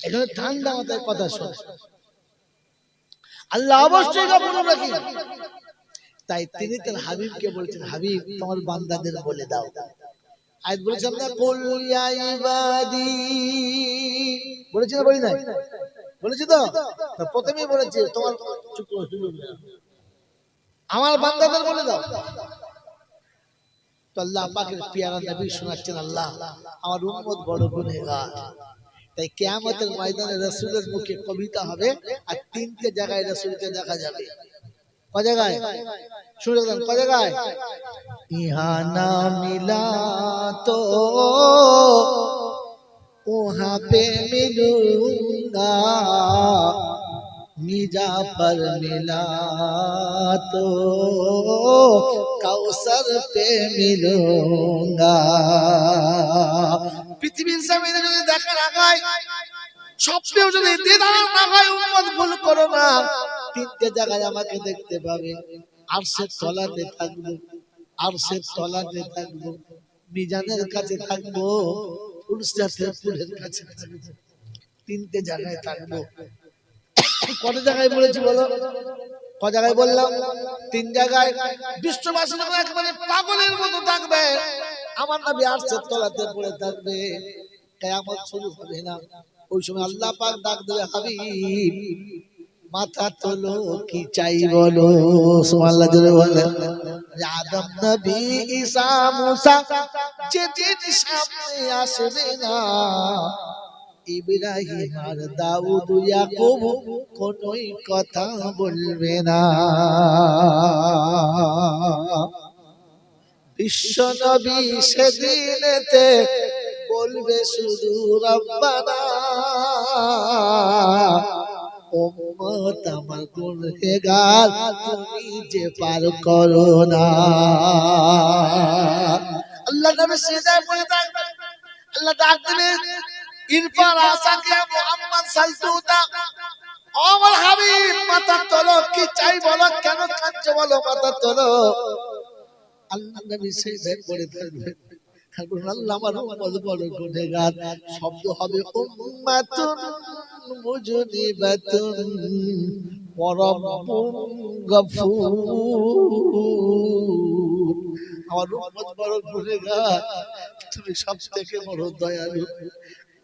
এখানে ঠান্ডা মাথায় কথা শোনে, আল্লাহ অবশ্যই গফুর রহিম। তাই তিনি তার হাবিবকে বলছেন, হাবিব তোমার বান্দাদের বলে দাও। আয়াত বলেছেন না, কুল ইয়া ইবাদি, বলেছি না বলি নাই? বলেছি তো, প্রথমেই বলেছি তোমার আমার বান্দাদের বলে দাও। তো আল্লাহ পাকের পিয়ারা নবী শোনাচ্ছেন, আল্লাহ আমার উম্মত বড় গুনাহগার, তাই কিয়ামতের ময়দানে রাসূলের মুখে কবিতা হবে আর তিনটে জায়গায় রাসূলকে দেখা যাবে। কয় জায়গায়? শুনে রাখুন, কয় জায়গায়? ইহা না মিলা তো ওহা পে মিলুঙ্গা, মিজা पर मिला तो কাউসার पे मिलूंगा। পৃথিবীর জমিনে যদি দেখা না হয়, স্বপ্নেও যদি দিদার না হয়, উম্মত ভুল করো না, তিনটে জায়গায় আমাকে দেখতে পাবে। আরশের তলাতে থাকবো, আরশের তলাতে থাকবো, মিজানের কাছে থাকবো, ফুলসাতের ফুলের কাছে থাকবো, তিনটে জায়গায় থাকবো। কত জায়গায় বলেছি বলো? ক জায়গায় বললাম? তিন জায়গায়। বিশ্ববাসী যখন একেবারে পাগলের মতো থাকবে, আমার নবী আরশের তলাতে পড়ে থাকবে, কিয়ামত শুরু হবে না। ওই সময় আল্লাহ পাক ডাক দেবে, হাবিব মাথা তোলো, কি চাই বলো। সুবহানাল্লাহ জোরে বলেন। আদম নবী ঈসা মুসা যেদিন সামনে আসবে না, ইব্রাহিম আর দাউদ ইয়াকুব কোনোই কথা বলবে না। বিশ্ব নবী সেদিনেতে বলবে শুধু রব্বানা, উম্মত আমার গুনাহগার, তুমি যে পার করো না। আল্লাহ নবী সিজদায় পড়ে থাকবে, আল্লাহ ডাক দিবে, ইরফা রাসাকে মুহাম্মদ সালতুতা, ও আমার হাবিব মাথা তোলো, কি চাই বলো, কেন কাঁদছো বলো, মাথা তোলো। আল্লাহ নবী সিজদায় পড়ে থাকবে, আল্লাহ আমার উম্মত বড় গুনাহগার। শব্দ হবে উম্মাতুন মুজনিবাতুন ওয়া রাব্বুন গফুর। আমার উম্মত বড় গুনাহগার, তুমি সবথেকে বড় দয়ালু।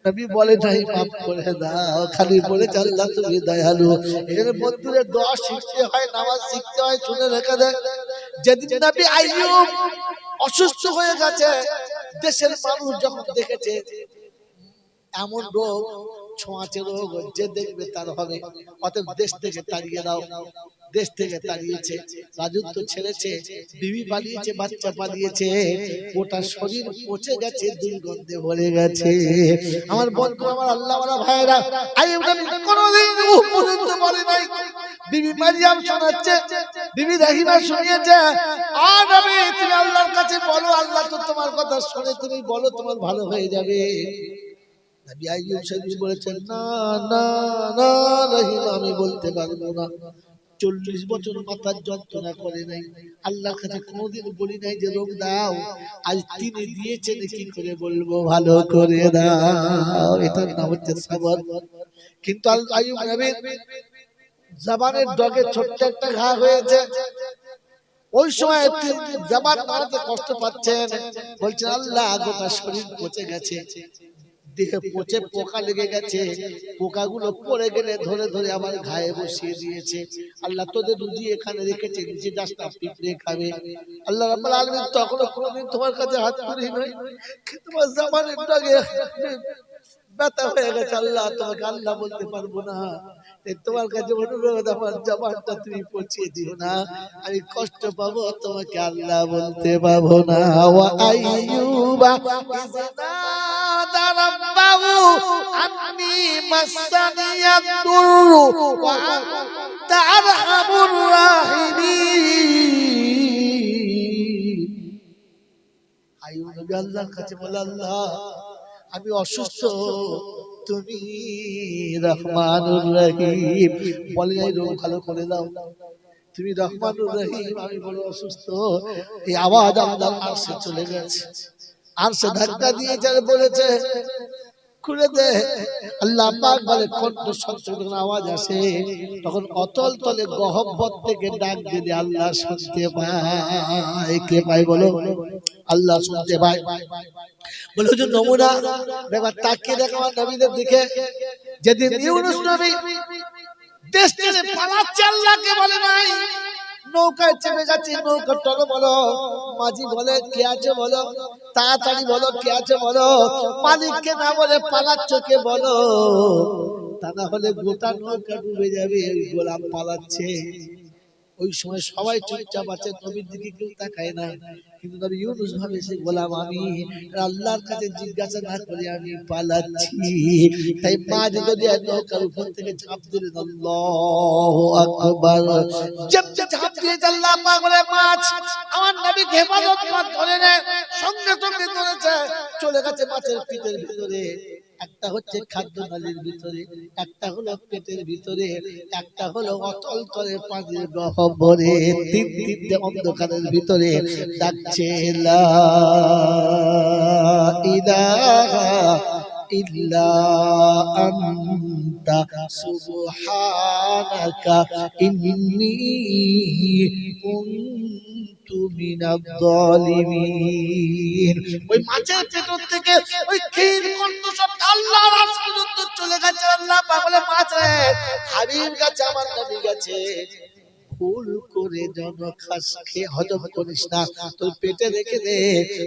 নবী বলে নাই মাফ করে দাও, খালি বলেছে আল্লাহ তুমি দয়ালু। এখানে বন্ধুরে দোয়া শিখতে হয়, নামাজ শিখতে হয়, শুনে রেখে দেয়। যেদিন নবী আইয়ুব অসুস্থ হয়ে গেছে, দেশের মানুষ যখন দেখেছে এমন রোগ, ছোঁয়াচে রোগ, যে দেখবে তার হবে, অতএব দেশ থেকে তাড়িয়ে দাও। দেশ থেকে তাড়িয়েছে, রাজত্ব ছেড়েছে, বিবি পালিয়েছে, বাচ্চা পালিয়েছে, গোটা শরীর পচে গেছে, দুর্গন্ধে ভরে গেছে। আমার বন্ধু, আমার আল্লাহওয়ালা ভাইরা, আইয়ুব নবী কোনোদিন পর্যন্ত বলে নাই। বিবি মারিয়াম শোনাচ্ছে, বিবি রাহিমা শুনিয়েছে, আ নবী তুমি আল্লাহর কাছে বলো, আল্লাহ তো তোমার কথা শুনে, তুমি বলো তোমার ভালো হয়ে যাবে। নবী আইয়ুব শরীফ বলেছেন, না না না রহিমা, আমি বলতে পারবো না। 40 বছর মাথার যন্ত্রণা করে নাই, আল্লাহর কাছে কোনোদিন বলি নাই যে রোগ দাও। আজ তিনি দিয়েছেন, কি করে বলবো ভালো করে দাও। এটার নাম হচ্ছে সবর। কিন্তু আইয়ুব নবীর জবানের ডগে ছোট্ট একটা ঘা হয়েছে। ওই সময় জবান নাড়াতে কষ্ট পাচ্ছেন, বলছেন আল্লাহ গোটা শরীর পচে গেছে, দেহে পচে পোকা লেগে গেছে, পোকাগুলো পড়ে গেলে ধরে ধরে আমার ঘায়ে বসিয়ে দিয়েছে। আল্লাহ তোদের রুজি এখানে রেখেছে, নিচে যাস না, পিঁপড়ে খাবে। আল্লাহ রাব্বুল আলামিন তখনও কোনোদিন তোমার কাছে হাত তুলি নাই, তোমার জবানের ডগে ব্যথা হয়ে গেছে, আল্লাহ তোমাকে আল্লাহ বলতে পারবো না। তোমার কাছে অনুরোধ, আমার জবানটা তুমি পচিয়ে দিও না, আমি কষ্ট পাবো, তোমাকে আল্লাহ বলতে পাবো না। ওয়া আইয়ুবা ইযনাদা রাব্বাহু আন্নী মাসানিয়াদ দুররু ওয়া আনতা আরহামুর রাহিমিন। আইয়ুব নবী আল্লাহর কাছে বলে, আল্লাহ আমি অসুস্থ, তুমি রহমানুর রহিম, বলে এই রোগ ভালো করে দাও, তুমি রহমানুর রহিম, আমি বড় অসুস্থ। এই আওয়াজ আল্লাহর আরশে চলে গেছে, আরশে ধাক্কা দিয়েছে আর বলেছে, খুলে দে। আল্লাহ পাক বলে কণ্ঠস্বর যখন আওয়াজ আসে তখন অতল তলে গহব্বর থেকে ডাক দিলে আল্লাহ শুনতে পায়। কে পায় বলো? আল্লাহ শুনতে পায়। বলে হুজুর নমুনা একবার তাকিয়ে দেখো আমার নবীদের দিকে। যেদিন ইউনূস নবী দেশ ছেড়ে পালাচ্ছে আল্লাহকে বলে নাই, নৌকায় চেপে যাচ্ছে, নৌকা টলো বলো, মাঝি বলে কে আছে বলো, তাড়াতাড়ি বলো কে আছে বলো, মালিককে না বলে পালাচ্ছ কে বলো, তা না হলে গোটা নৌকা ডুবে যাবে। ওই গোলাম পালাচ্ছে। ওই সময় সবাই চুপচাপ আছে, নবীর দিকে কেউ তাকায় না। কিন্তু নবী ইউনূস ভাবে সে গোলাম আমি, আল্লাহর কাছে জিজ্ঞাসা না করে আমি পালাচ্ছি। তাই মাঝ দরিয়ার নৌকার উপর থেকে ঝাঁপ দিলেন। আল্লাহু আকবার। যেমনি ঝাঁপ দিয়ে আল্লাহ পাক বলে মাছ আমার নবীকে হেফাজত করে ধরে নে। সঙ্গে সঙ্গে ধরেছে, চলে গেছে মাছের পেটের ভিতরে। একটা হচ্ছে খাদ্য নালীর ভিতরে, একটা হলো পেটের ভিতরে, একটা হলো অতল তলে পানির গহ্বরে। তিনটে অন্ধকারের ভিতরে ডাকছে লা ইলাহা ইল্লা আনতা সুবহানাকা ইন্নী কুনতু মিনাজ জালিমিন। ওই মাছের পেটর থেকে ওই ক্ষীর কণ্ঠস্বর আল্লাহর আরশ পর্যন্ত চলে গেছে। আল্লাহ পাক বলে মাছ রে, হাবিব গেছে, আমার নবী গেছে, ভুল করে জন খাস খেয়ে হজম করিস না, তোর পেটে রেখে দে,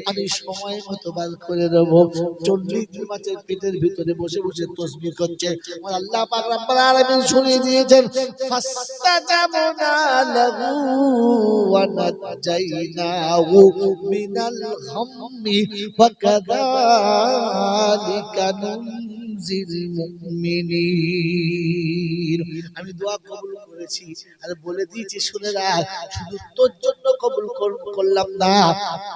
আমি সময় মতো বার করে দেবো। 40 দিন মাছের পেটের ভিতরে বসে বসে তাসবিহ করছে। আমার আল্লাহ পাক রব্বুল আলামিন শুনিয়ে দিয়েছেন ফাস্তাজাবনা লাহু ওয়া নাজাইনাহু মিনাল গাম্মি ওয়া কাযালিকা নুনজিল মুমিনিন। আমি দোয়া কবুল করেছি আর বলে দিয়েছি শুনে রাখ, শুধু তোর জন্য কবুল করলাম না,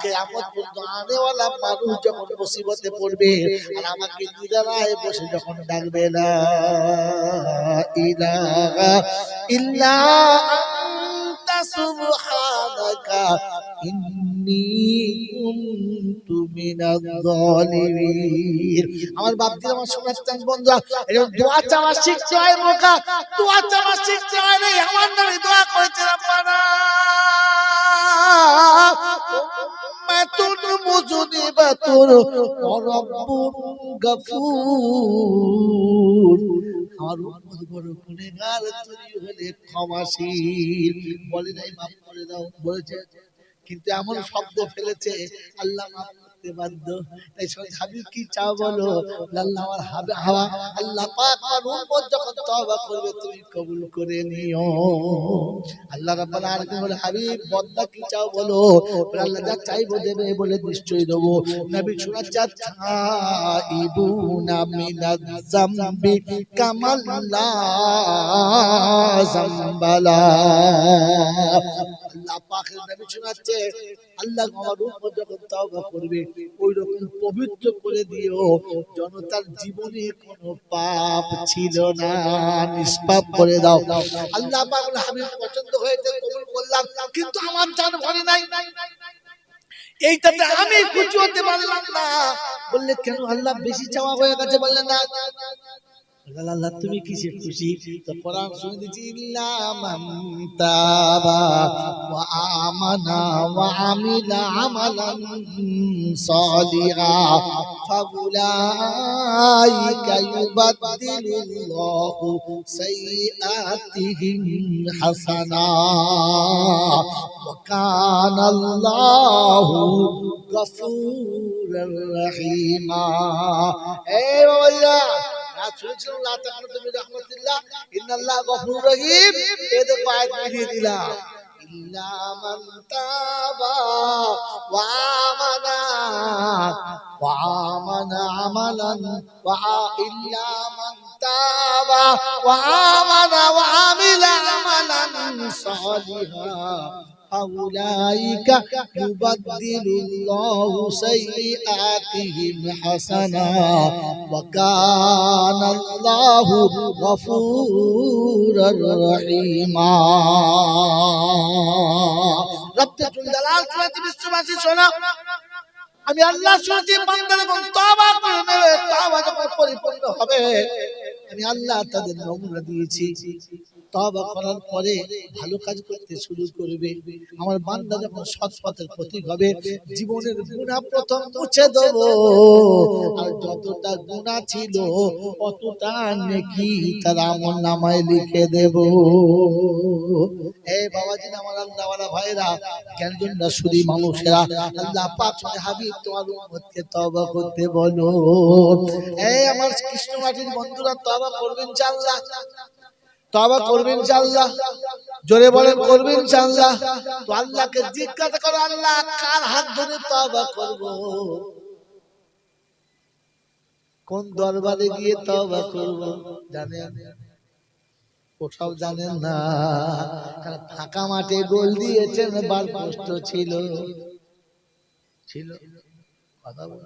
কিয়ামত পর্যন্ত আনেওয়ালা মানুষ যখন মুসিবতে পড়বে আর আমাকে নিরালায় বসে যখন ডাকবে লা ইলাহা ইল্লা আনতা সুবহানাকা ইন্নী কুনতু মিনাজ জালিমিন। আমার বাপজি আমার শোনাচ্ছেন বন্ধুরা, এরকম দোয়া চাওয়া শিখতে হয়। মোকা দোয়া চাওয়া শিখতে হয় রে। আমার নবী দোয়া করেছেন রব্বানা উম্মাতুন মুযনিবাতুন ওয়া রাব্বুন গাফুর। আমার উম্মত বড় গুনাহগার, তুমি হলে ক্ষমাশীল। বলে নাই মাফ করে দাও, বলেছে, কিন্তু এমন শব্দ ফেলেছে আল্লাহ মাফ করতে বাধ্য। তাই হাবিব কি চাও বলো? আল্লাহ আমার হাওয়া আল্লাহ পাক আমার উম্মত যখন তওবা করবে তুমি কবুল করে নিও। আল্লাহ রাব্বুল আলামিন বলে হাবিব বন্দা কি চাও বলো? আল্লাহ যা চাইবো দেবে বলে নিশ্চয়ই দেব। নবী শোনাচ্ছেন তাইবুনা মিনাজ যামবি কামাল লা যামবালা। আল্লাহ পাকের নবী শোনাচ্ছে আল্লাহ আমার উম্মত যখন তওবা করবে ওই রকম পবিত্র করে দিও জনতার জীবনে কোনো পাপ ছিল না, নিষ্পাপ করে দাও। আল্লাহ পাক হাবিব পছন্দ হয়েছে, কবুল করলাম, কিন্তু আমার জান ভরে নাই। এইটাতে আমি খুশি হতে পারলাম না। বললে কেন? আল্লাহ বেশি চাওয়া হয়ে গেছে। বললেন না আল্লাহ তুমি কিসে খুশি? তো কোরআন শুনে দিচ্ছি ইল্লা মান তাবা ওয়া আমানা ওয়া আমিলা আমালান সালিহা ফাউলাইকা ইউবাদদিলুল্লাহু সাইয়্যাতিহিম হাসানা ওয়া কানাল্লাহু গফুরুর রহিমা। এই বাবা শুনেছিলাম লা তাকনাতু মির রাহমাতিল্লাহ ইন্নাল্লাহ গফুরুর রহিম। এই দেখো আয়াত মিলিয়ে দিলাম ইল্লা মান তাবা ওয়া আমানা আমালান ওয়া ইল্লা মান তাবা ওয়া আমানা ওয়া আমিলা আমালান সালিহা ফাউলাইকা ইউবাদদিলুল্লাহু সাইয়্যাতিহিম হাসানা ওয়া কানাল্লাহু গফুরুর রহিমা। রব্বুল জালাল সুরাত বিশ্ববাসী শোনো, আমি আল্লাহ শুনেছি বান্দা যখন তওবা করে নেবে, তওবা যখন পরিপূর্ণ হবে, আমি আল্লাহ তাদের নমুনা দিয়েছি, তওবা করার পরে ভালো কাজ করতে শুরু করবে। আমার বান্দা যখন সৎ পথের প্রতীক হবে, জীবনের গুনাহ প্রথম মুছে দেব, আর যতটা গুনাহ ছিল অতটা নেকি তার আমলনামায় লিখে দেব। এই বাবাজি আমার আল্লাহ ওয়ালা ভাইরা, জ্ঞানজনরা শুধু মানুষেরা, আল্লাহ পাক বলে হাবিব তোমার উম্মতকে তওবা করতে বলো। এই আমার কৃষ্ণমাটির বন্ধুরা তওবা করবেন ইনশাআল্লাহ, তওবা করবেন ইনশাআল্লাহ, জোরে বলেন করবেন ইনশাআল্লাহ। তো আল্লাহকে জিজ্ঞাসা করো, আল্লাহ কার হাত ধরে তওবা করব, কোন দরবারে গিয়ে তওবা করব? জানেন? কোথাও জানেন না। কারণ ফাঁকা মাঠে গোল দিয়েছেন, বার পোস্ট ছিল ছিল কথা বল,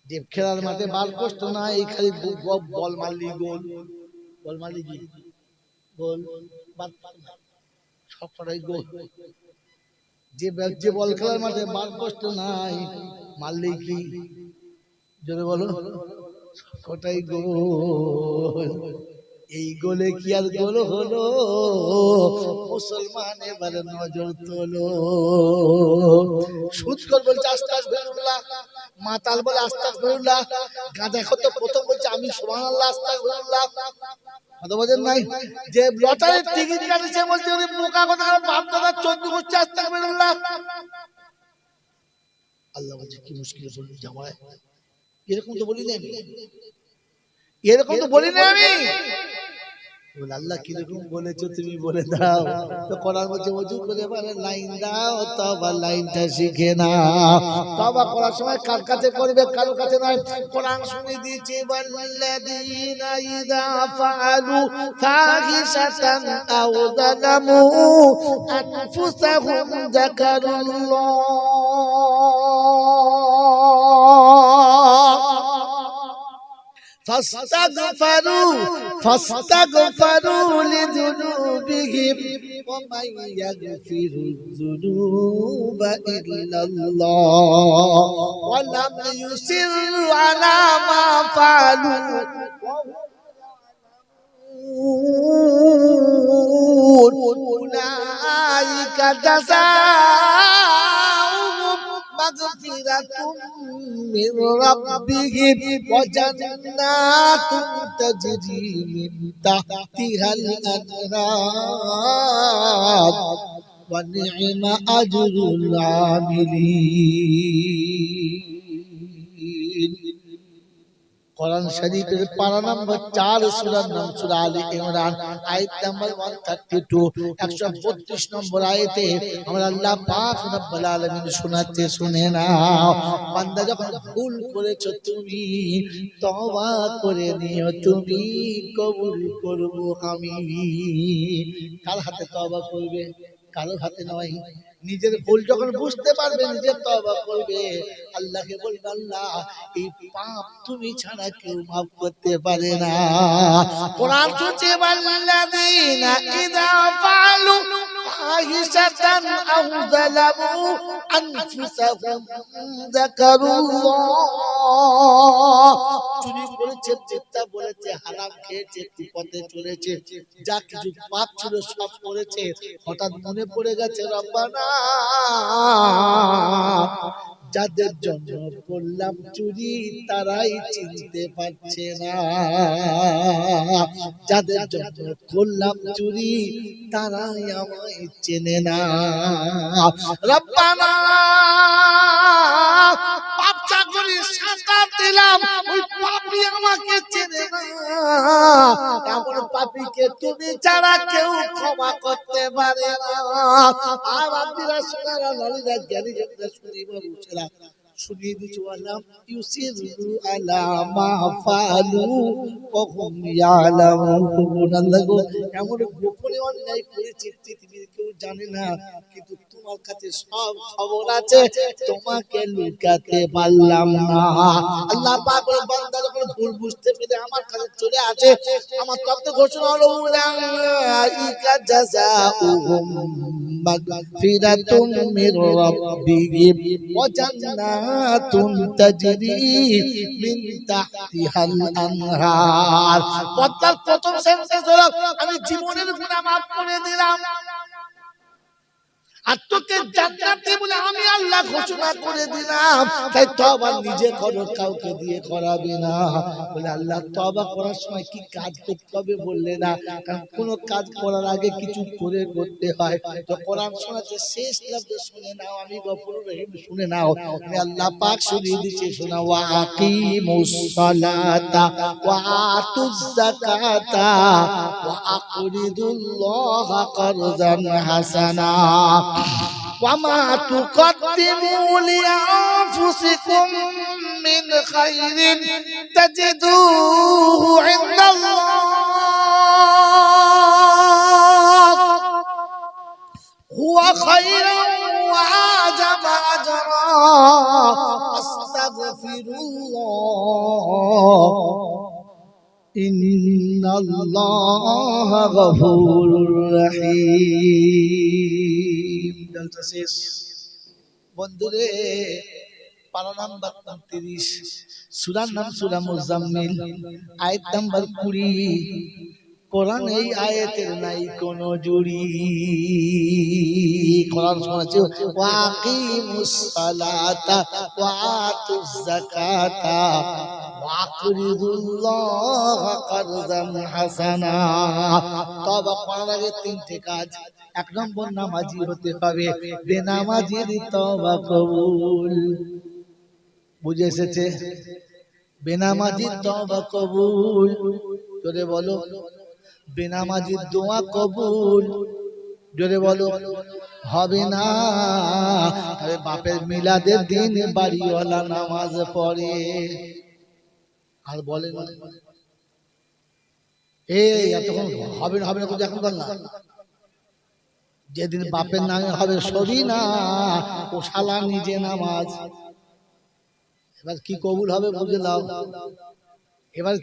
যে খেলার মাঠে বার পোস্ট না, এই খালি বল মারলি গোল, বল মারলি কি গোল, সব কটাই গোল। যে বল খেলার মাঠে বার পোস্ট নাই, মারলি কি, জোরে বলো, সবকটাই গোল। এই গোলে কি আর গোল হলো? মুসলমান এবারে নজর তোলো। সুদখোর বলছে আস্তাগফিরুল্লাহ, মাতাল বলে আস্তাগফিরুল্লাহ, গাঁজাখোর তো প্রথম বলছে আমি সুবহানাল্লাহ আস্তাগফিরুল্লাহ। কথা বলেন নাই? যে লটারির টিকিট কাটছে বলছে ওরে বোকা কথা, বাপ দাদা চোদ্দ করছে আস্তাগফিরুল্লাহ। আল্লাহ বলছে কি মুশকিলে বললি জামাই, এরকম তো বলি না আমি, এরকম তো বলি না আমি। আল্লাহ কিরকম বলেছো তুমি বলে দাও। তো কোরআন বলছে ওযু করে বলে লাইন দাও, তওবা লাইনটা শিখে নাও। তওবা করার সময় কার কাছে করবে, কারো কাছে নয়। কোরআন শুনিয়ে দিয়েছে ওয়াল্লাযীনা ইযা ফাআলু ফাহিশাতান আও যালামু আনফুসাহুম যাকারুল্লাহ فاستغفروا لذنوبهم ومن يغفر الذنوب إلا الله ولم يصروا على ما فعلوا أولئك جزاؤهم مغفرة من ربهم وجنات تجري من تحتها الأنهار ونعم أجر العاملين। কোরআন শরীফের পারা নম্বর 4 সূরার নাম সূরা আলে ইমরান, আয়াত নম্বর 132, 132 নম্বর আয়াতে আমরা আল্লাহ পাক রব্বুল আলামিন শোনাতে, শুনে নাও। বান্দা যখন ভুল করেছো তুমি তওবা করে নিও, তুমি কবুল করব আমি। কার হাতে তওবা করবে? কারো হাতে নয়। নিজের ভুল যখন বুঝতে পারবে, নিজে তওবা করবে, আল্লাহকে বলবে আল্লাহ এই পাপ তুমি ছাড়া কেউ মাফ করতে পারে না। কোরআন বলছে ওয়াল্লাযীনা ইযা ফাআলু ফাহিশাতান আও যালামু আনফুসাহুম যাকারুল্লাহ। চুরি করেছে, মিথ্যা বলেছে, হারাম খেয়েছে, কুপথে চলেছে, যা কিছু পাপ ছিল সব করেছে, হঠাৎ মনে পড়ে গেছে রব্বানা যাদের জন্য করলাম চুরি তারাই চিনতে পারছে না, যাদের জন্য করলাম চুরি তারাই আমায় চেনে না। রব্বানা পাপ চাকরি সাঁতার দিলাম, ওই পাপী আমাকে চেনে না, এমন পাপীকে তুমি ছাড়া কেউ ক্ষমা করতে পারে না। আর আব্দুল্লাহ সুনারা লালিদা জ্ঞানী জনরা শুনি মানুষেরা শুনিয়ে দিচ্ছি ওয়ালাম ইউসিরু আলা মা ফালু ওয়া হুম ইয়ালামুন। আল্লাহ গো এমন গোপনে অন্যায় করেছি পৃথিবীর কেউ জানে না, কিন্তু তোমার কাছে সব খবর আছে, তোমাকে লুকাতে পারলাম না। আল্লাহ পাক বলে বান্দা যখন ভুল বুঝতে পেরে আমার কাছে চলে আসে, আমার তখন ঘোষণা হলো উলাইকা জাযাউহুম মাগফিরাতুম মির রাব্বিহিম ওয়া জান্নাতুন তাজরি মিন তাহতিহাল আনহার। পদ্মার প্রথম সেন্টেন্স হলো আমি জীবনের গুনাহ মাফ করে দিলাম আর তোকে জান্নাতে বলে আমি আল্লাহ ঘোষণা করে দিলাম। তাই তওবা নিজে করো, কাউকে দিয়ে করাবে না। বলে আল্লাহ তওবা করার সময় কি কাজ করতে হবে বললে না, কারণ কোন কাজ করার আগে কিছু করে করতে হয়। তো কোরআন শোনাতে শেষ শব্দ শুনে নাও, আমি গফুর রহিম শুনে নাও। আমি আল্লাহ পাক শুনিয়ে দিচ্ছি, শোনা ওয়া আকিমুস সালাতা ওয়া আতুজ যাকাতা ওয়া আকরিদুল্লাহা কারজান হাসানা وما تقدموا لأنفسكم من خير تجدوه عند الله هو خيرا وأعظم أجرا أستغفر الله إن الله غفور رحيم। বন্ধুরে, পারা নাম্বার 29, সূরার নাম সূরা মুজাম্মিল, আয়াত নাম্বার 20। কোরআন এই আয়াতের নাই কোনো জুড়ি। কোরআন শোনাচ্ছে ওয়া আকিমুস সালাতা ওয়া আতুজ যাকাতা ওয়া আকরিদুল্লাহা কারজান হাসানা। তওবা করার আগে তিনটে কাজ। এক নম্বর, নামাজি হতে হবে, বেনামাজির তওবা কবুল। বুঝে এসেছে? বেনামাজির তওবা কবুল। জোরে বলো, বেনামাজির দোয়া কবুল। জোরে বলো, হবে না। তবে বাপের মিলাদের দিন বাড়িওয়ালা নামাজ পড়ে আর বলে এই এতক্ষণ হবে না হবে না, এখন বল না। যেদিন বাপের নামে হবে সবই না, ও শালা নিজে নামাজ। এবার কি কবুল হবে বুঝে নাও। এবার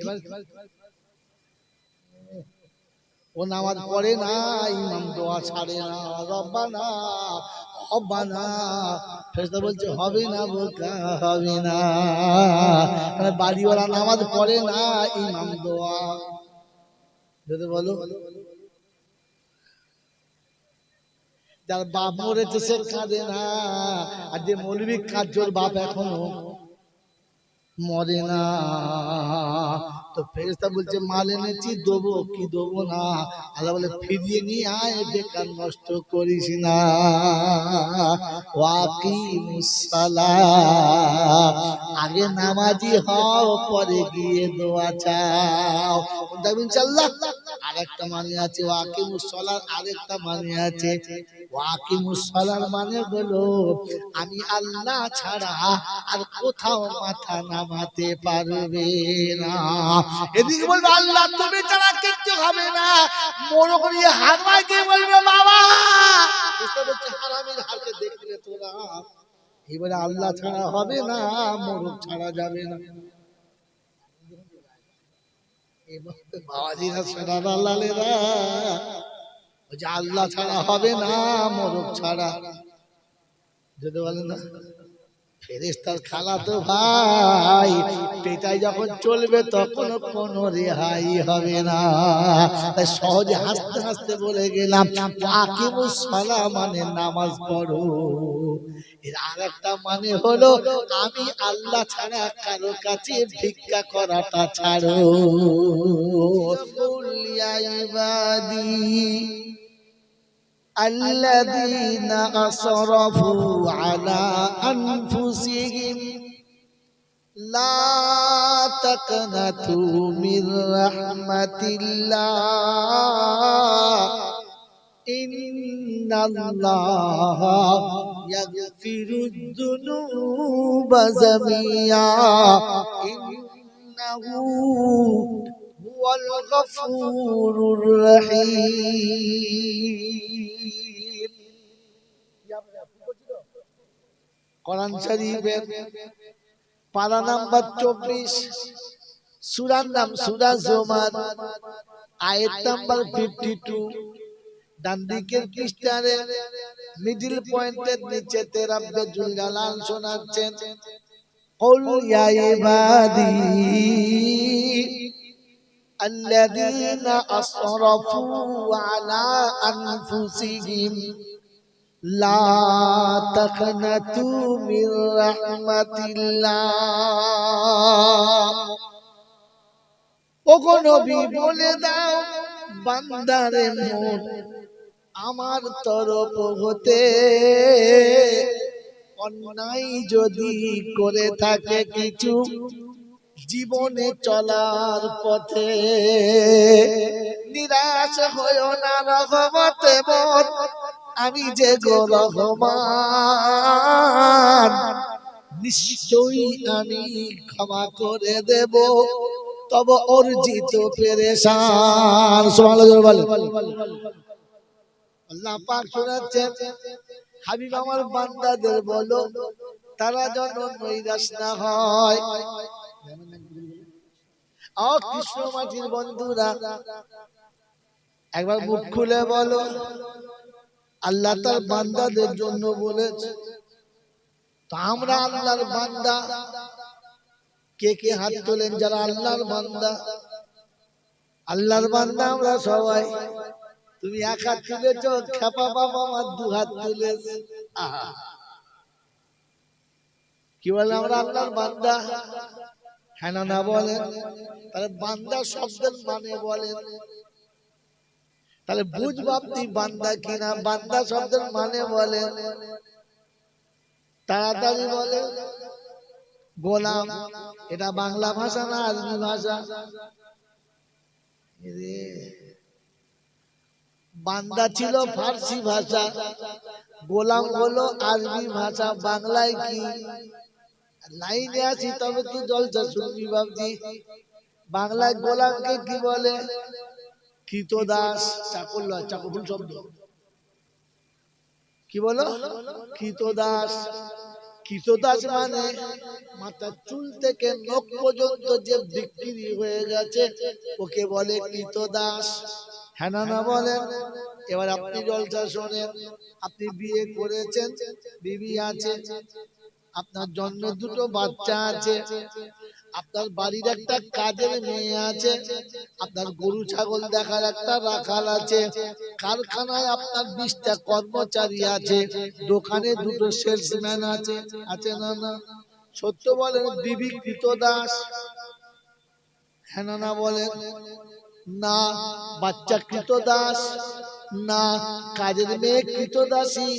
ও নামাজ পড়ে না, ইমাম দোয়া ছাড়ে না, রব্বানা রব্বানা। ফেরেশতা বলছে হবে না বোকা, হবে না। বাড়িওয়ালা নামাজ পড়ে না, ইমাম দোয়া। যদি বলো, যার বাপ মরেছে সে কাঁদে না, আর যে মৌলবি কাজর বাপ এখনো মরে না। তো ফেরেশতা বলছে মাল এনেছি, দেবো কি দেবো না। আল্লাহ বলে ফিরিয়ে নিয়ে আয়, বেকার নষ্ট করিস না। ওয়াকিমুস সালাত, আগে নামাজি হও, পরে গিয়ে দোয়া চাও। ইনশাআল্লাহ। আরেকটা মানে আছে ওয়াকিমুস সালাত, আরেকটা মানে আছে ওয়াকিমুস সালাত মানে হলো আমি আল্লাহ ছাড়া আর কোথাও মাথা নামাতে পারবে না। এদিকে বলবে আল্লাহ তুমি ছাড়া কিচ্ছু হবে না, মনে করি হারমাকে বলবে বাবা। বলছে হারামের হারকে দেখলে তোরা, এবারে আল্লাহ ছাড়া হবে না, মোরগ ছাড়া যাবে না। বাবাজিরা সোনারা লালেরা, আল্লাহ ছাড়া হবে না, মোরগ ছাড়া। যদি বলেন না ফেরেশতার খালাতো ভাই, পেটাই যখন চলবে তখন কোনো রেহাই হবে না। তাই সহজে হাসতে হাসতে বলে গেলাম আকিমুস সালাত মানে নামাজ পড়ো। এর আরেকটা মানে হলো আমি আল্লাহ ছাড়া কারো কাছে ভিক্ষা করাটা ছাড়ো। ইয়া ইবাদি الذين أسرفوا على أنفسهم لا تقنطوا من رحمة الله إن الله يغفر الذنوب جميعا إنه هو الغفور الرحيم। কোরআন শরীফের পারা নাম্বার 24, সূরার নাম সূরা জুমার, আয়াত নাম্বার 52। ডান দিকের পৃষ্ঠারে মিডল পয়েন্টের নিচেতে রব্বে জুল জালাল শোনাচ্ছেন, কুল ইয়া ইবাদি আল্লাযীনা আসরাফু আলা আনফুসিহিম লা তাকনাতু মির রাহমাতিল্লাহ। ওগো নবী বলে দাও বান্দারে মোর আমার তরফ হতে অন্যায় যদি করে থাকে কিছু জীবনে চলার পথে, নিরাশ হয়ো না রহমতে মোর আমি যে গো রহমান, নিশ্চয়ই আমি ক্ষমা করে দেব তব অর্জিত পেরেশান। সুবহানাল্লাহ বলেন। আল্লাহ পাক শোনাচ্ছেন, হাবিব আমার বান্দাদের বলো তারা যেন নৈরাশ না হয়। কৃষ্ণ মাটির বন্ধুরা একবার মুখ খুলে বলো, আল্লাহ তার বান্দাদের জন্য বলেছে। তো আমরা আল্লাহর বান্দা, কে কে হাত তোলেন যারা আল্লাহর বান্দা? আল্লাহর বান্দা আমরা সবাই। তুমি এক হাত তুলেছ, খেপা বাবা আমার দু হাত তুলেছে। কি বলে আমরা আল্লাহর বান্দা? হ্যাঁ না বলেন? তাহলে বান্দা শব্দের মানে বলেন, তাহলে বুঝব আপনি বান্দা কিনা। বান্দা শব্দের মানে বলেন, তাড়াতাড়ি বলেন। গোলাম এটা বাংলা ভাষা না আরবি ভাষা? বান্দা ছিল ফার্সি ভাষা, গোলাম হলো আরবি ভাষা। বাংলায় কি? লাইনে আছি তবে কি জলসা শুনবি ভাবছি। বাংলায় গোলামকে কি বলে? কৃতদাস। চাকর লয়, চাকরফুল শব্দ। কি বলো? কৃতদাস। কৃতদাস মানে মাথার চুল থেকে নখ পর্যন্ত যে বিক্রি হয়ে গেছে ওকে বলে কৃতদাস। হ্যাঁ না বলেন? এবার আপনি জলসা শোনেন। আপনি বিয়ে করেছেন, বিবি আছে, আপনার জন্ম দুটো বাচ্চা আছে, আপনার বাড়ির একটা কাজের মেয়ে আছে, আপনার গরু ছাগল দেখার একটা রাখাল আছে, কারখানায় আপনার 20টা কর্মচারী আছে, দোকানে দুটো সেলসম্যান আছে। আছে না? সত্য বলেন, বিবি কৃতদাস। হ্যাঁ না বলেন? না। বাচ্চা কৃতদাস না। কাজের মেয়ে কৃতদাসী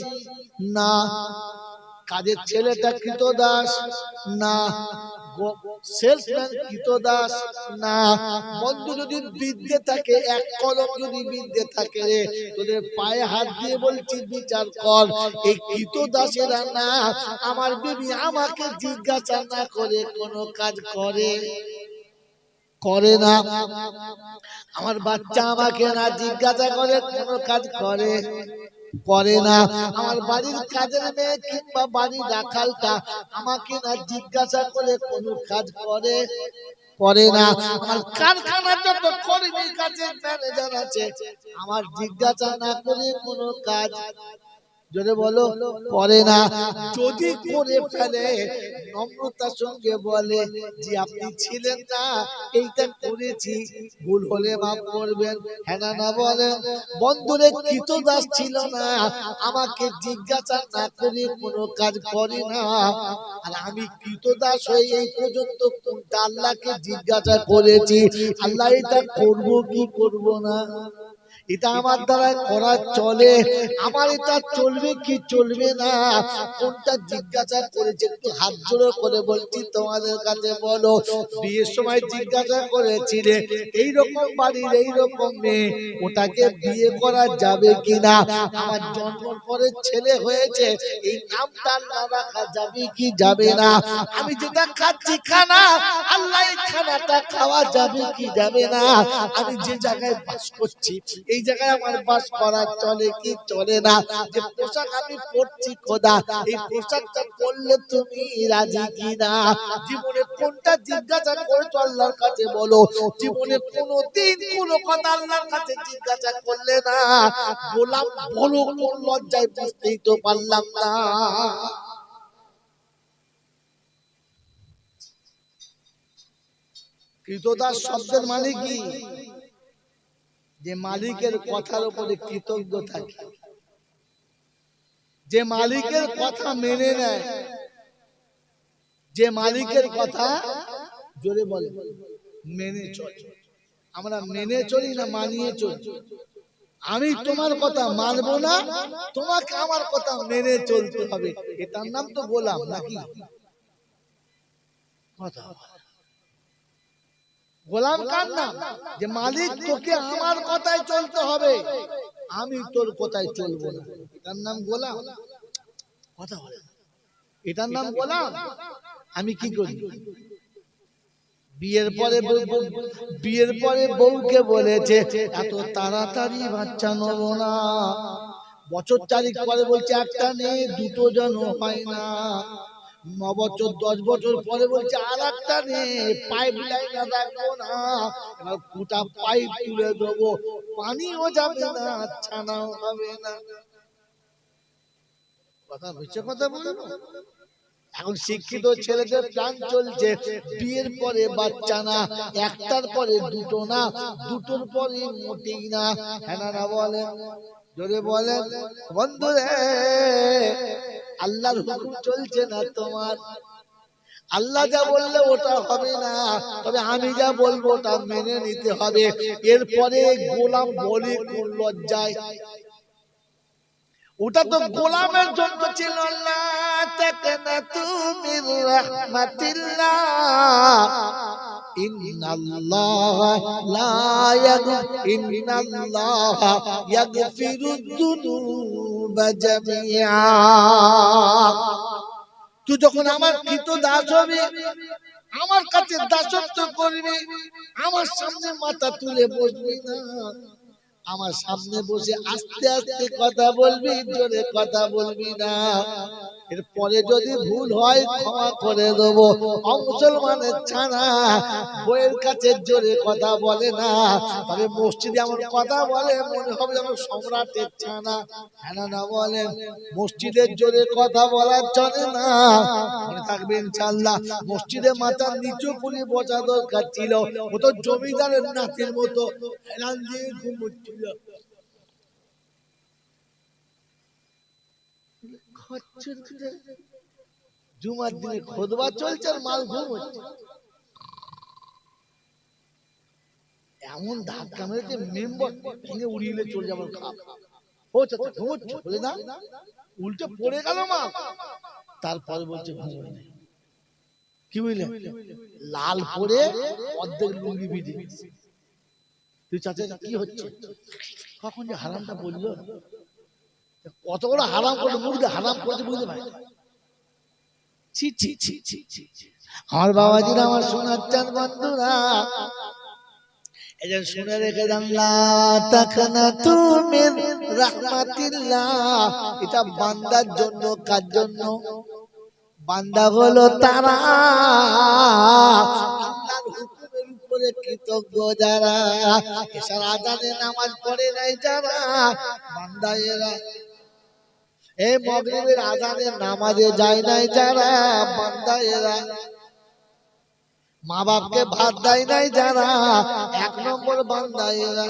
না। কাজের ছেলেটা কৃতদাস না। সেলসম্যান কৃতদাস না। বন্ধু যদি বিদ্যে থাকে, এক কলম যদি বিদ্যে থাকে রে, তোদের পায়ে হাত দিয়ে বলছি বিচার কর। এই কৃতদাসেরা না। আমার বিবি আমাকে জিজ্ঞাসা না করে কোনো কাজ করে না। আমার বাচ্চা আমাকে না জিজ্ঞাসা করে কোনো কাজ করে না। আমার বাড়ির কাজের মেয়ে কিংবা বাড়ির রাখালটা আমাকে না জিজ্ঞাসা করে কোনো কাজ করে না। আমার কারখানার যত কর্মী কাজের ম্যানেজার আছে আমার জিজ্ঞাসা না করে কোনো কাজ, জোরে বলো, করে না। যদি করে ফেলে নম্রতার সঙ্গে বলে যে আপনি ছিলেন না, এইটা করেছি, ভুল হলে মাফ করবেন। হ্যাঁ না বলেন? বন্ধুরে কৃতদাস ছিল না, আমাকে জিজ্ঞাসা না করে কোনো কাজ করে না। আর আমি কৃতদাস হয়ে এই পর্যন্ত কোনটা আল্লাহকে জিজ্ঞাসা করেছি, আল্লাহ এটা করব কি করব না, এটা আমার দ্বারা করা চলে, আমার এটা চলবে কি চলবে না, কোনটা জিজ্ঞাসা করেছে একটু হাত জোড়ো করে বলছি তোমাদের কাছে বলো। বিয়ের সময় জিজ্ঞাসা করেছিলে এইরকম বাড়ির এইরকম মেয়ে, ওটাকে বিয়ে করা যাবে কিনা? আমার জন্মের পরে ছেলে হয়েছে, এই নামটা আল্লাহ রাখা যাবে কি যাবে না? আমি যেটা খাচ্ছি খানা, আল্লাহ এই খানাটা খাওয়া যাবে কি যাবে না? আমি যে জায়গায় বাস করছি এই জায়গায় আমার বাস করা চলে কি চলে না? যে পোশাক আমি পরছি খোদা, এই পোশাকটা পরলে তুমি রাজি কিনা? জীবনে কোনটা জিজ্ঞাসা করেছো আল্লাহর কাছে বলো? জীবনে কোনোদিন কোনো কথা আল্লাহর কাছে জিজ্ঞাসা করলে না? গোলাম বলো কোন লজ্জায় বুঝতেই তো পারলাম না। কৃতদাস শব্দের মানে কি? যে মালিকের কথার উপরে কৃতজ্ঞ থাকে, যে মালিকের কথা মেনে নেয়, যে মালিকের কথা জোরে বলে মেনে চলে। আমরা মেনে চলি না মানিয়ে চলি। আমি তোমার কথা মানবো না, তোমাকে আমার কথা মেনে চলতে হবে, এটার নাম তো গোলাম নাকি? কথা গোলাম কার নাম? যে মালিক তোকে আমার কথায় চলতে হবে, আমি তোর কথায় চলবো না, এটার নাম গোলাম। কথা বলে এটার নাম গোলাম। আমি কি করি? বিয়ের পরে বউকে বলেছে এত তাড়াতাড়ি বাচ্চা নেব না, বছর 4 পরে বলছে একটা নেই, দুটো যেন হয় না, 9 বছর 10 বছর পরে বলছে আর একটা নেই, পাইপ লাইন রাখবো না, এবার ফুটা পাইপ তুলে দেবো, পানিও যাবে না, ছানাও হবে না। কথা বুঝছে? কথা বলবো। এখন শিক্ষিত ছেলেদের প্ল্যান চলছে বিয়ের পরে বাচ্চা না, একটার পরে দুটো না, দুটোর পরে মোটেই না। হ্যাঁ না বলেন? জোরে বলেন বন্ধুরে। আল্লাহর হুকুম চলছে না তোমার, আল্লাহ যা বললে ওটা হবে না, তবে আমি যা বলবো ওটা মেনে নিতে হবে। এরপরে গোলাম বলে কোন লজ্জায়? ওটা তো গোলামের জন্য ছিল। আল্লাহ তাকনাতু মির রাহমাতিল্লাহ, ইন্নাল্লাহ ইয়াগফিরুদ যুনুবা জামিআ। তুই যখন আমার কৃত দাস হবি, আমার কাছে দাসত্ব করবি, আমার সামনে মাথা তুলে বসবি না, আমার সামনে বসে আস্তে আস্তে কথা বলবি, জোরে কথা বলবি না। এরপরে যদি ভুল হয় ক্ষমা করে দেবো। মুসলমানের ছানা বইয়ের কাছে জোরে কথা বলে না, তবে মসজিদে আমার কথা বলে মনে হবে আমার সম্রাটের ছানা। হ্যাঁ না বলেন? মসজিদের জোরে কথা বলার চলে না, মনে থাকবে ইনশাআল্লাহ। মসজিদে মাথা নিচু করে বসা দরকার ছিল, ও তো জমিদারের নাতির মতো হেলান দিয়ে ঘুমোচ্ছিল। জুমার দিনে খুতবা চলছে আর মাল ঘুমোচ্ছে। এমন ধাক্কা মেরেছে মেম্বার ভেঙে উড়িয়ে চলে যাবার খাপ। ও চাচা ঘুমোচ্ছে বলে না, উল্টে পড়ে গেল মা। তারপরে বলছে ঘুমোয় নাই। কি বুঝলে? লাল পরে অর্ধেক লুঙ্গি ভিজে। তুই চাচা কি হচ্ছে? কখন যে হারামটা বললো, কত বড় হারাম করে মুখ দিয়ে হারাম করতে বুঝতে পারে। ছি ছি ছি ছি ছি। আমার বাবাজিরা, আমার শোনাচ্ছেন বন্ধুরা, এজন শুনে রেখে দেন, লা তাকনাতু মির রাহমাতিল্লাহ। এটা বান্দার জন্য, কার জন্য? বান্দা হলো তারা আল্লাহর হুকুমের উপরে কৃতজ্ঞ যারা, এশার আযানে নামাজ পড়ে নাই যারা, বান্দা এরা। এই মাগরিবের আযানে নামাজে যায় নাই যারা, বান্দা এরা। মা বাপকে ভাত দেয় নাই যারা, 1 নম্বর বান্দা এরা।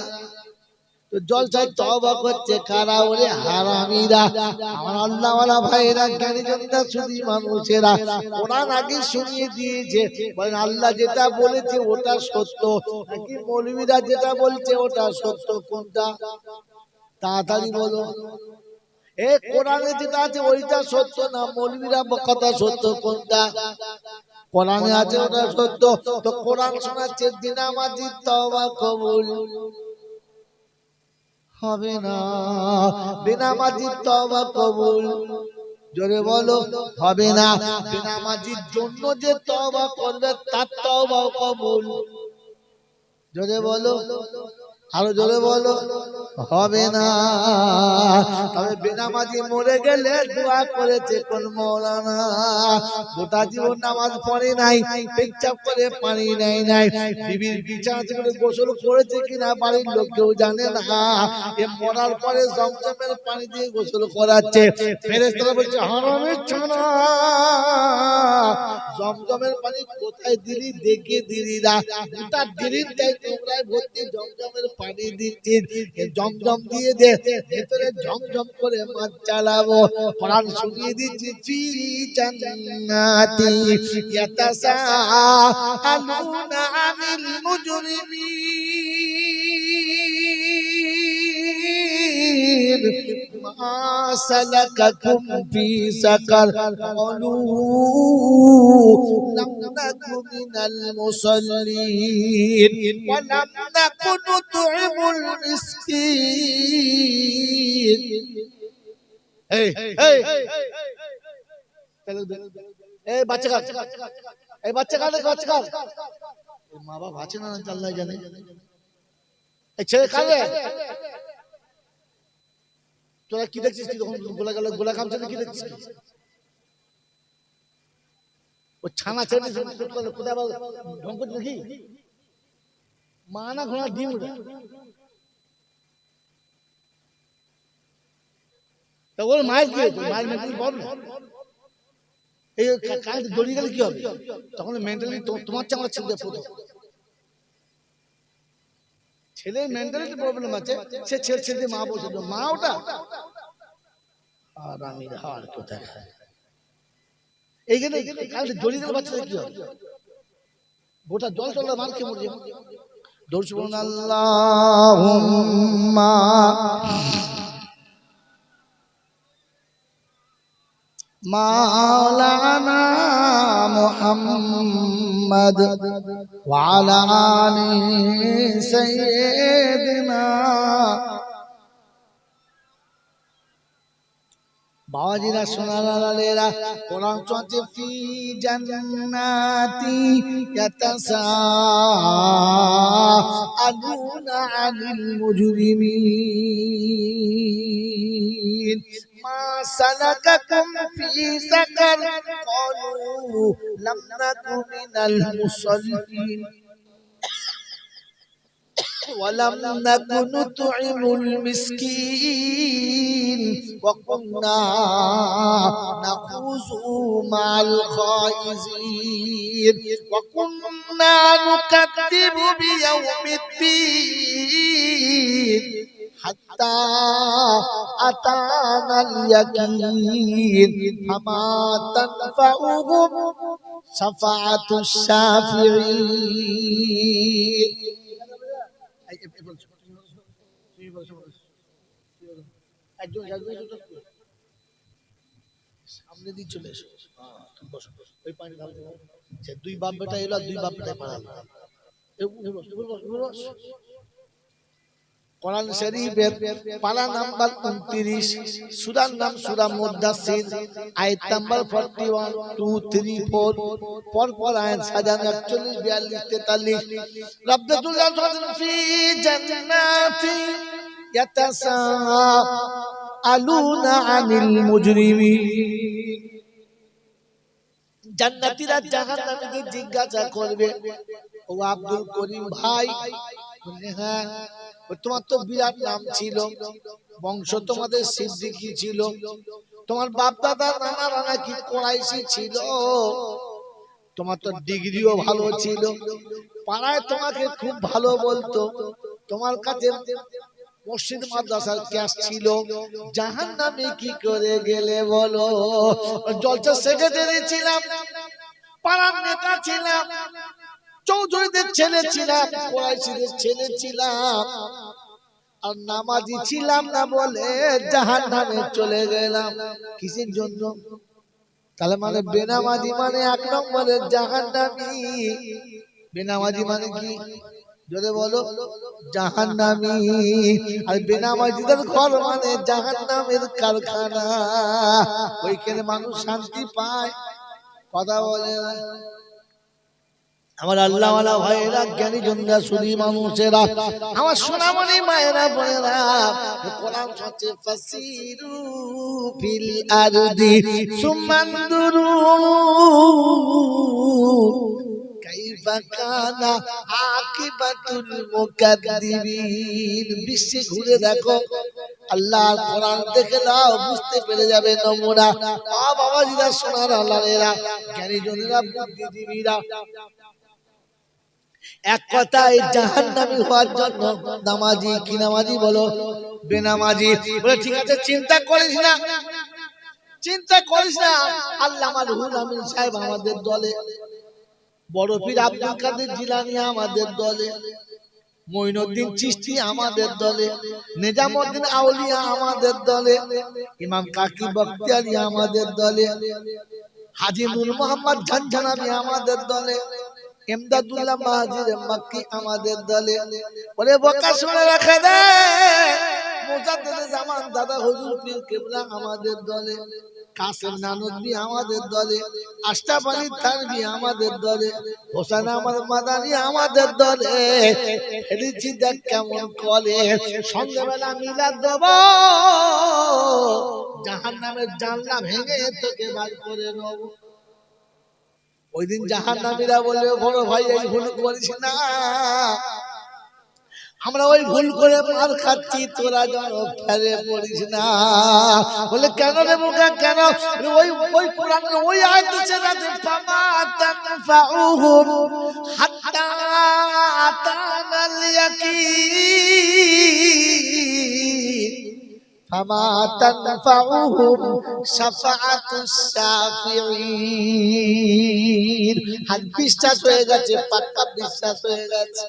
তো জলসায় তওবা করছে কারা? ওরে হারামিরা। আমার আল্লাহওয়ালা ভাইরা, জ্ঞানী জনতা, সুধী মানুষেরা, কোরআন আগে শুনিয়ে দিয়েছে, বলেন আল্লাহ যেটা বলেছে ওটা সত্য, নাকি মৌলবীরা যেটা বলছে ওটা সত্য? কোনটা? তাড়াতাড়ি বলো। এ কোরআনে যেটা আছে ওইটা সত্য না মৌলবীরা কথা সত্য? কোনটা? কোরআনে আছে ওটা সত্য। তো কোরআন শোনাচ্ছে দিনামাজি তওবা কবুল হবে না, বেনামাজির তওবা কবুল। জোরে বলো, হবে না। বেনামাজির জন্য যে তওবা করবে তার তওবা কবুল। জোরে বলো, আরো জোরে বলো। হবে না। তবে বেনামাজি মরে গেলে দোয়া করেছে কোন মৌলানা, গোটা জীবন নামাজ পড়ে নাই, পেচ্ছাপ করে পানি নেয় নাই, বিবির বিছানা থেকে গোসল করেছে কিনা বাড়ির লোক কেউ জানে না। এ মরার পরে জমজমের পানি দিয়ে গোসল করাচ্ছে। ফেরেশতারা বলছে হারামের ছানা, জমজমের পানি কোথায় দিলি দেখে দিলি না, গোটা দিলিটাই তোমরাই ভর্তি জমজমের পানি দিচ্ছিস, জমজম দিয়ে দে, ভেতরে ঝমঝম করে মাছ চালাবো। কোরআন শুনিয়ে দিচ্ছি ফি জান্নাতি ইয়াতাসাআলুনা আনিল মুজরিমিন মা সালাকাকুম ফি সাকার ক্বালু লাম নাকু মিনাল মুসাল্লিন ওয়া লাম নাকু নুত'ইমুল মিসকিন। এই এই এই বাচ্চা কার, এই বাচ্চা কার, বাচ্চা কার, মা বাবা আছে না আল্লাহ জানে। এই ছেলে কার রে? তোরা কি দেখছিস? কি তখন গোলা গেল গোলা খামছে কি দেখছিস? ও ছানা ছেড়ে কোথায় ঢং করছে নাকি? মা না ঘোড়া ডিম ওটা। তা ওর মায়ের কি হয়েছে? মায়ের মেন্টালি বল না। এই কাজ দড়িয়ে গেলে কি হবে? তখন মেন্টালি তোমার চেয়ে আমার ছেলে প্রথম। ছেলের মেন্টালিটি প্রবলেম আছে, সে ছেলে ছেলে মা বলছে মা ওটা। আর আমি হার কোথায় এইখানে কাল দড়িয়ে গেলে বাচ্চাদের কি হবে? গোটা জল টল মার খেয়ে মরে যাবে। দৌড় বলুন আল্লাহুম্মা মাওলানা মুহাম্মদ ওয়া আলা আলি সাইয়্যিদিনা। বাবাজিরা সোনালালেরা কোরআন চলছে ফি জান্নাতি ইয়াতাসাআলুনা আনিল মুজরিমিন মা সালাকাকুম ফি সাকার ক্বালু লাম নাকু মিনাল মুসাল্লিন ولم نكن نطعم المسكين وكنا نخوض مع الخائضين وكنا نكذب بيوم الدين حتى أتانا اليقين فما تنفعهم شفاعة الشافعين। সামনে দিয়ে চলে এসো, ওই পানি দুই বাপ বেটা এলো, দুই বাপ বেটা পালালো। কোরআন শরীফের পারা নাম্বার 29, সূরার নাম সূরা মুদ্দাসসির, আয়াত নাম্বার 41, 2, 3, 4 পর পর আয়াত সাজানো 41, 42, 43। রাব্বাতুল আলামিন ফি জান্নাতি ইয়াতাসাআলুনা আনিল মুজরিমিন। জান্নাতীরা জাহান্নামীদের জিজ্ঞাসা করবে, ও আব্দুল করিম ভাই, হ্যাঁ তোমার তো বিরাট নাম ছিল, বংশ তোমাদের সিদ্দিকী ছিল, তোমার বাপ দাদা নানা রানা কি কোরাইশি ছিল, তোমার তো ডিগ্রিও ভালো ছিল, পাড়ায় তোমাকে খুব ভালো বলতো, তোমার কাছে মসজিদ মাদ্রাসার ক্যাশ ছিল, জাহান্নামে কি করে গেলে বলো? জলসা সেক্রেটারি ছিলাম, পাড়ার নেতা ছিলাম, চৌধুরীদের ছেলে ছিলাম, কোরাইশিদের ছেলে ছিলাম, আর নামাজি ছিলাম না বলে জাহান্নামে চলে গেলাম। কিসের জন্য? তাহলে মানে বেনামাজি মানে এক নম্বরের জাহান্নামী। বেনামাজি মানে কি জোরে বলো? জাহান্নামী। আর বেনামাজিদের ঘর মানে জাহান্নামের কারখানা, ওইখানে মানুষ শান্তি পায়, কথা বলে না। আমার আল্লাহওয়ালা ভাইয়েরা, জ্ঞানী জনরা, সুধী মানুষেরা, আমার সোনামণি মায়েরা বোনেরা, কোরআন হচ্ছে ফাসিরু ফিল আরদি সুমানদুরু কাইফা কানা আকিবাতুল মুকাদ্দিবিন। বিশ্বে ঘুরে দেখো, আল্লাহর কোরআন দেখে নাও, বুঝতে পেরে যাবে নমুনা। বাবাজিরা, সোনার আল্লাহরা, জ্ঞানী জনেরা, বুদ্ধিজীবীরা, এক কথায় জাহান্নামী হওয়ার জন্য নামাজি কি নামাজি বলো, বেনামাজি বলে ঠিক আছে, চিন্তা করিস না, চিন্তা করিস না। আল্লামা রুহুল আমিন সাহেব আমাদের দলে, বড় পীর আব্দুল কাদের জিলানী আমাদের দলে, মঈনুদ্দিন চিশতি আমাদের দলে, নিজামউদ্দিন আউলিয়া আমাদের দলে, ইমাম কাকি বখতিয়ারি আমাদের দলে, হাজী নূর মোহাম্মদ ঝনঝনাবি আমাদের দলে, ইমদাদুল্লাহ মাহাজির মক্কি আমাদের দলে। বলে বোকা শুনে রাখে দে, মুজাদ্দিদ জামান দাদা হুজুর পীর কিবলা আমাদের দলে, কাসেম নানুদ্দি আমাদের দলে, আশরাফ আলী থানভী আমাদের দলে, হোসেন আহমদ মাদানী আমাদের দলে। হেরেছি দেখ কেমন কলে, সন্ধ্যাবেলা মিলাদ দেব, জাহান্নামের জানলা ভেঙে তোকে বার করে নেব। ওই দিন জাহান্নামীরা বলবে, বড় ভাই এই ভুল করিস না, আমরা ওই ভুল করে মার খাচ্ছি, তোরা যেন ফেলে পড়িস না। বলে কেন রে মুখা, কেন? ওই ওই কোরআনের ওই আয়াত আছে যাতে ফামা তানফাউহুম হাত্তা আতানাল ইয়াকিন ফামা তানফাউহুম শাফাআতুস শাফিঈন। হাত বিশ্বাস হয়ে গেছে, পাক্কা বিশ্বাস হয়ে গেছে।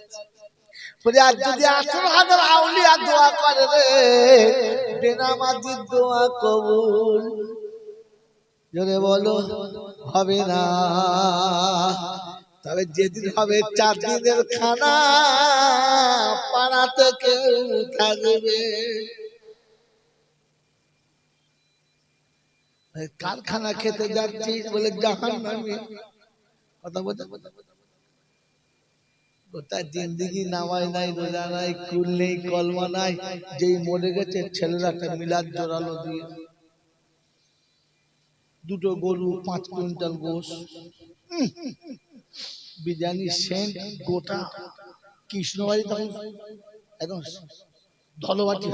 আর যদি 18,000 আউলিয়া দোয়া করে রে, বেনামাজির দোয়া কবুল জোরে বলো হবে না। তবে যেদিন হবে 4 দিনের খানা, পাড়াতে কেউ থাকবে। কারখানা খেতে যাচ্ছি বলে জাহান্নামী, কথা বলতে গোটা জিন্দিগি নামাজ নাই, রোজা নাই, কুল নেই, কলমা নাই, যেই মরে গেছে ছেলেরা একটা মিলাদ জোরালো দিয়ে, 2টো গরু, 5 কুইন্টাল গোশ, বিরিয়ানি সেন্ট গোটা কৃষ্ণবাড়ি, তখন একদম ধলবাটি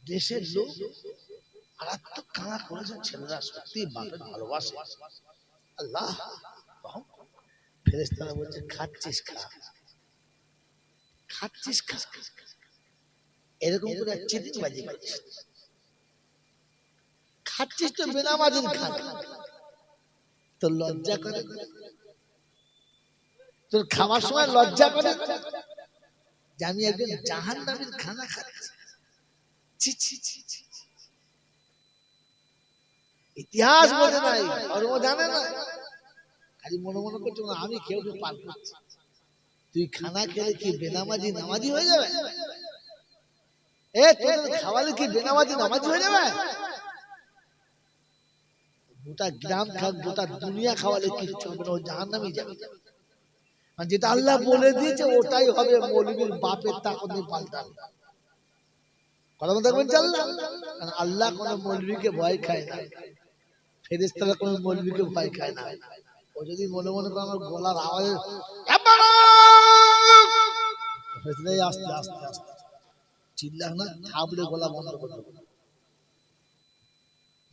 দেশের লোক মারাত্মক কানা করেছে ছেলেরা, সত্যি বাপের ভালোবাসে। আল্লাহ ফেরেশতারা বলছে খাচ্ছিস খা, খাচ্ছিস খা, এরকম করে চিটিং বাজি করছিস, খাচ্ছিস তো বেনামাজির খা, তোর লজ্জা করে? তোর খাওয়ার সময় লজ্জা করে যে আমি একজন জাহান্নামীর খানা খাচ্ছি? ইতিহাস বোঝে নাই, ধর্ম জানে না, খালি মনে মনে করছো না আমি কেউ পার করছি। তুই খানা খেলে কি বেনামাজি নামাজি হয়ে যাবে? তোদের খাওয়ালে কি বেনামাজি নামাজি হয়ে যাবে? গোটা গ্রাম গোটা দুনিয়া খাওয়ালে কিচ্ছু হবে না, ও জাহান্নামে যাবে। আর যেটা আল্লাহ বলে দিয়েছে ওটাই হবে। মৌলবীর বাপের তাকত নেই পাল্টাবে। কথা বলতে পারবেন? আল্লাহ কোন মৌলবীকে ভয় খায় না, ফেরেশতারা কোন মৌলবীকে ভয় খায় না। ও যদি মনে মনে করে আমার গলার আওয়াজে আস্তে আস্তে আস্তে চিল্লা না, থাবড়ে গলা বন্ধ করে দেবো।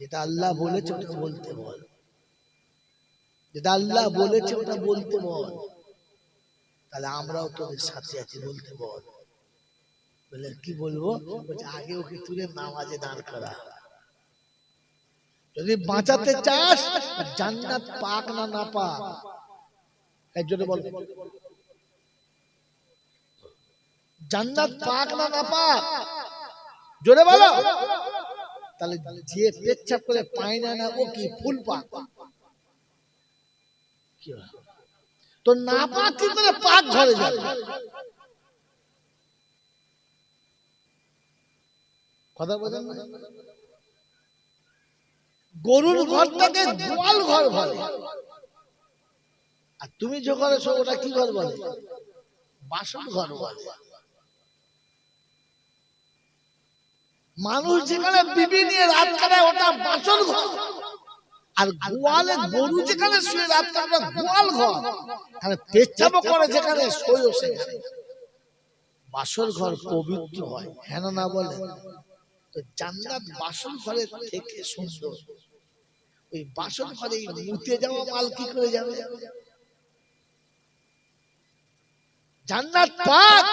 যেটা আল্লাহ বলেছে ওটা বলতে বল, যেটা আল্লাহ বলেছে ওটা বলতে বল, তাহলে আমরাও তোদের সাথে আছি, বলতে বল। বলে কি বলবো? আগে ওকে তুলে নামাজে দাঁড় করা। যদি বাঁচাতে চাস, জান্নাত পাক না না পাক, এর জন্য বল, জান্নাত পাক না না পাক, জোরে বলো। তাহলে যে পেচ্ছাপ করে পায় না, না ও কি ফুল পাক? তো না পাক কি করে পাক ঘরে যাবে? কথা বলেন। গরুর ঘরটাকে গোয়াল ঘর বলে, আর তুমি যে ঘরে শো ওটা কি ঘর বলে? বাসন ঘর বলে। মানুষ যেখানে বিবি নিয়ে রাত কাটায় ওটা বাসন ঘর, আর গোয়ালে গরু যেখানে শুয়ে রাত কাটায় গোয়াল ঘর, আর পেচ্ছাপ করে যেখানে শোয় সেখানে বাসর ঘর পবিত্র হয়। হ্যাঁ না বলে? তো জান্নাত বাসর ঘরের থেকে সুন্দর। ওই বাসর ঘরে মুতে যাওয়া মাল কি করে যাবে? জান্নাত পাক,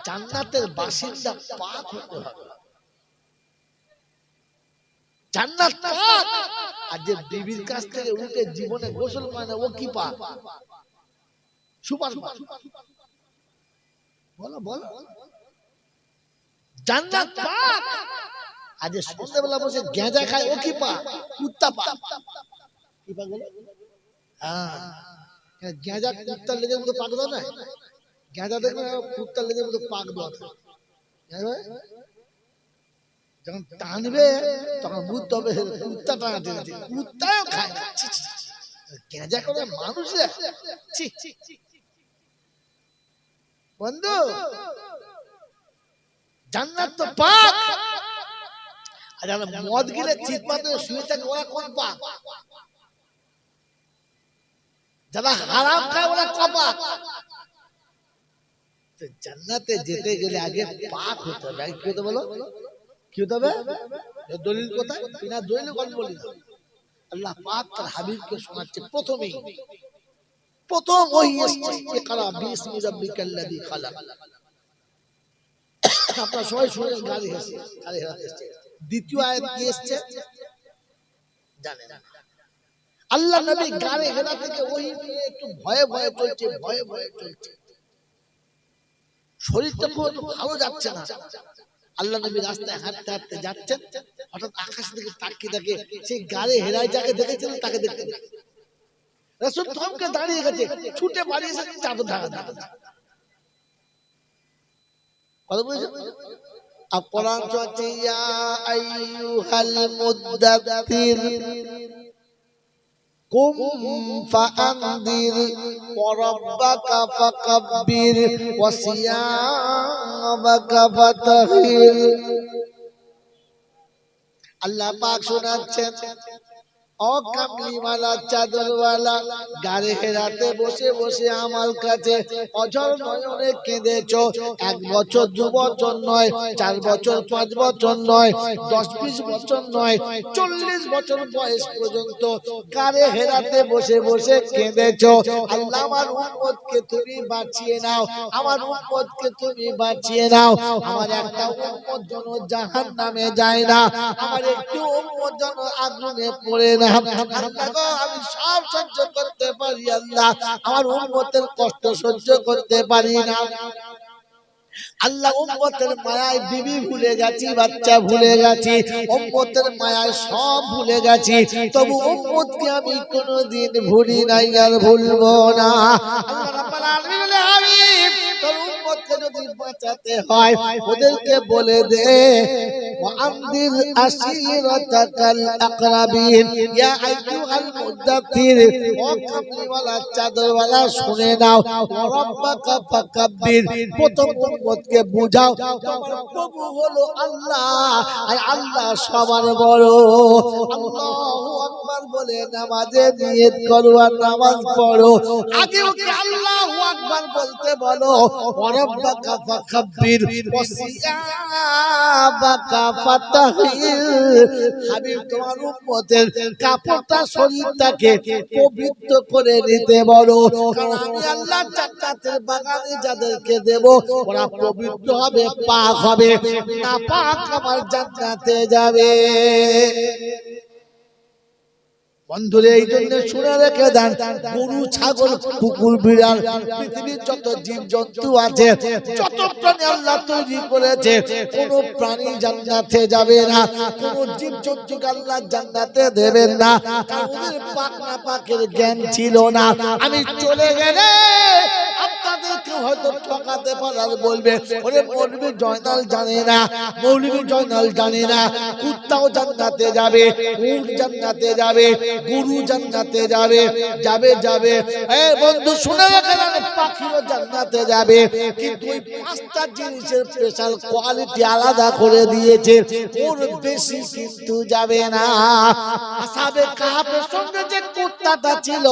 জান্নাতের বাসিন্দা পাক হতে হবে। জান্নাত পাক। আর যে বিবির কাছ থেকে উঠে জীবনে গোসল করে না ও কি পাক? সুপার পাক। বলো বলো। জান্নাত পাক। আর যে সন্ধ্যাবেলা বসে গেঁজা খায় ও কি পাক? কুত্তা পাক। কি পাক বলো? হ্যাঁ, গেঁজা কুত্তার লেজের মতো পাক দাও না? গেঁজা দেখবে কুত্তার লেজের মতো পাক দেওয়া থাকে। যখন টানবে তখন বুঝতে হবে কুত্তা টানাতে গেছে। কুত্তাও খায় না। গেঁজা করে মানুষ বন্ধু। জান্নাত তো পাক। আর যারা মদ গিলে চিৎপাতে শুয়ে থাকে ওরা কোন পাক? যারা হারাম খায় ওরা কপাক। জান্নাতে যেতে গেলে আগে পাক হতে হবে। কি হতে বলো? কি হতে হবে? দলিল কোথায়? বিনা দলিল কোন বলি না। আল্লাহ পাক তার হাবিবকে শোনাচ্ছে প্রথমেই। প্রথম ওহী এসেছে ইকরা বিসমি রাব্বিকাল্লাযী খালাক। আপনারা সবাই শুনে গালি হেসে গালি হেসে। দ্বিতীয় আয়াত কি এসেছে জানেন? আল্লাহ নবী গারে হেরা থেকে ওহী নিয়ে একটু ভয়ে ভয়ে চলছে, ভয়ে ভয়ে চলছে। শরীরটা খুব ভালো যাচ্ছে না। আল্লাহ নবী রাস্তায় হাঁটতে হাঁটতে যাচ্ছেন, হঠাৎ আকাশ থেকে তাকিয়ে থাকে সেই গারে হেরায় যাকে দেখেছিলেন তাকে দেখতে রাসূল থমকে দাঁড়িয়ে গেছে, ছুটে পালিয়ে এসে চাদর ঢাকা দিলেন। কথা বুঝেছেন? আর কোরআন চলছে ইয়া আইয়ুহাল মুদ্দাথির কুম ফাআনদির ওয়া রাব্বাকা ফাকাব্বির ওয়া সিয়ামাকা ফাতাহির। আল্লাহ পাক শোনাচ্ছেন, ও কামলিওয়ালা চাদরওয়ালা, গারে হেরাতে বসে বসে আমার কাছে অঝর নয়নে কেঁদেছো। 1 বছর 2 বছর নয়, 4 বছর 5 বছর নয়, 10-20 বছর নয়, 40 বছর বয়স পর্যন্ত গারে হেরাতে বসে বসে কেঁদেছো। আল্লাহ আমার উম্মতকে তুমি বাঁচিয়ে নাও, আমার উম্মতকে তুমি বাঁচিয়ে নাও। আমার একটা উম্মত যেন জাহান্নামে যায় না, আমার একটু উম্মত যেন আগুনে পড়ে না। আল্লাহ গো, আমি সব সহ্য করতে পারি আল্লাহ, আমার উম্মতের কষ্ট সহ্য করতে পারি না। আল্লাহ উম্মতের মায়ায় বিবি ভুলে গেছি, বাচ্চা ভুলে গেছি, উম্মতের মায়ায় সব ভুলে গেছি, তবু উম্মতকে আমি কোনোদিন ভুলি নাই আর ভুলবো না। আল্লাহ রাব্বুল আলামিন বলে, হাবিব তোর উম্মতকে যদি বাঁচাতে হয় ওদেরকে বলে দে ওয়ানদির আশিরাতাকাল আকরাবিন। ইয়া আইয়ুহাল মুদ্দাথির, ও কামলিওয়ালা চাদরওয়ালা শুনে নাও, ওয়া রাব্বাকা ফাকাব্বির, প্রথম উম্মতকে বুঝাও তোমার প্রভু হলো আল্লাহ, আর আল্লাহ সবার বড়। আল্লাহু আকবার বলে নামাজে নিয়ত করো আর নামাজ পড়ো। আগে ওকে আল্লাহু আকবার বলতে বলো, ওয়া রাব্বাকা ফাকাব্বির ওয়া সিয়াবাকা ফাতাহির। হাবিব তোমার উম্মতের কাপড়টা শরীরটাকে পবিত্র করে নিতে বলো, কারণ আমি আল্লাহ জান্নাতের বাগানে যাদেরকে দেব ওরা পবিত্র হবে, পাক হবে, না পাক আমার জান্নাতে যাবে। বন্ধুরে এই জন্য শুনে রেখে দেন, গরু ছাগল কুকুর বিড়াল পৃথিবীর যত জীব জন্তু আছে, যত প্রাণী আল্লাহ তৈরি করেছে, কোন প্রাণী জান্নাতে যাবে না, কোন জীব জন্তুকে আল্লাহ জান্নাতে দেবেন না, কারণ ওদের পাক না পাকের জ্ঞান ছিল না। আমি চলে গেলে আপনাদেরকেও হয়তো ঠকাতে পারার বলবে ওরে মৌলভী জয়নাল জানে না, মৌলভী জয়নাল জানে না, কুত্তাও জান্নাতে যাবে, উট জান্নাতে যাবে, গরু জান্নাতে যাবে, যাবে যাবে। এই বন্ধু শুনে রাখেন, পাখিও জান্নাতে যাবে, কিন্তু ওই পাঁচটা জিনিসের স্পেশাল কোয়ালিটি আলাদা করে দিয়েছে, ওর বেশি কিন্তু যাবে না। আসহাবে কাহফের সঙ্গে যে কুত্তাটা ছিল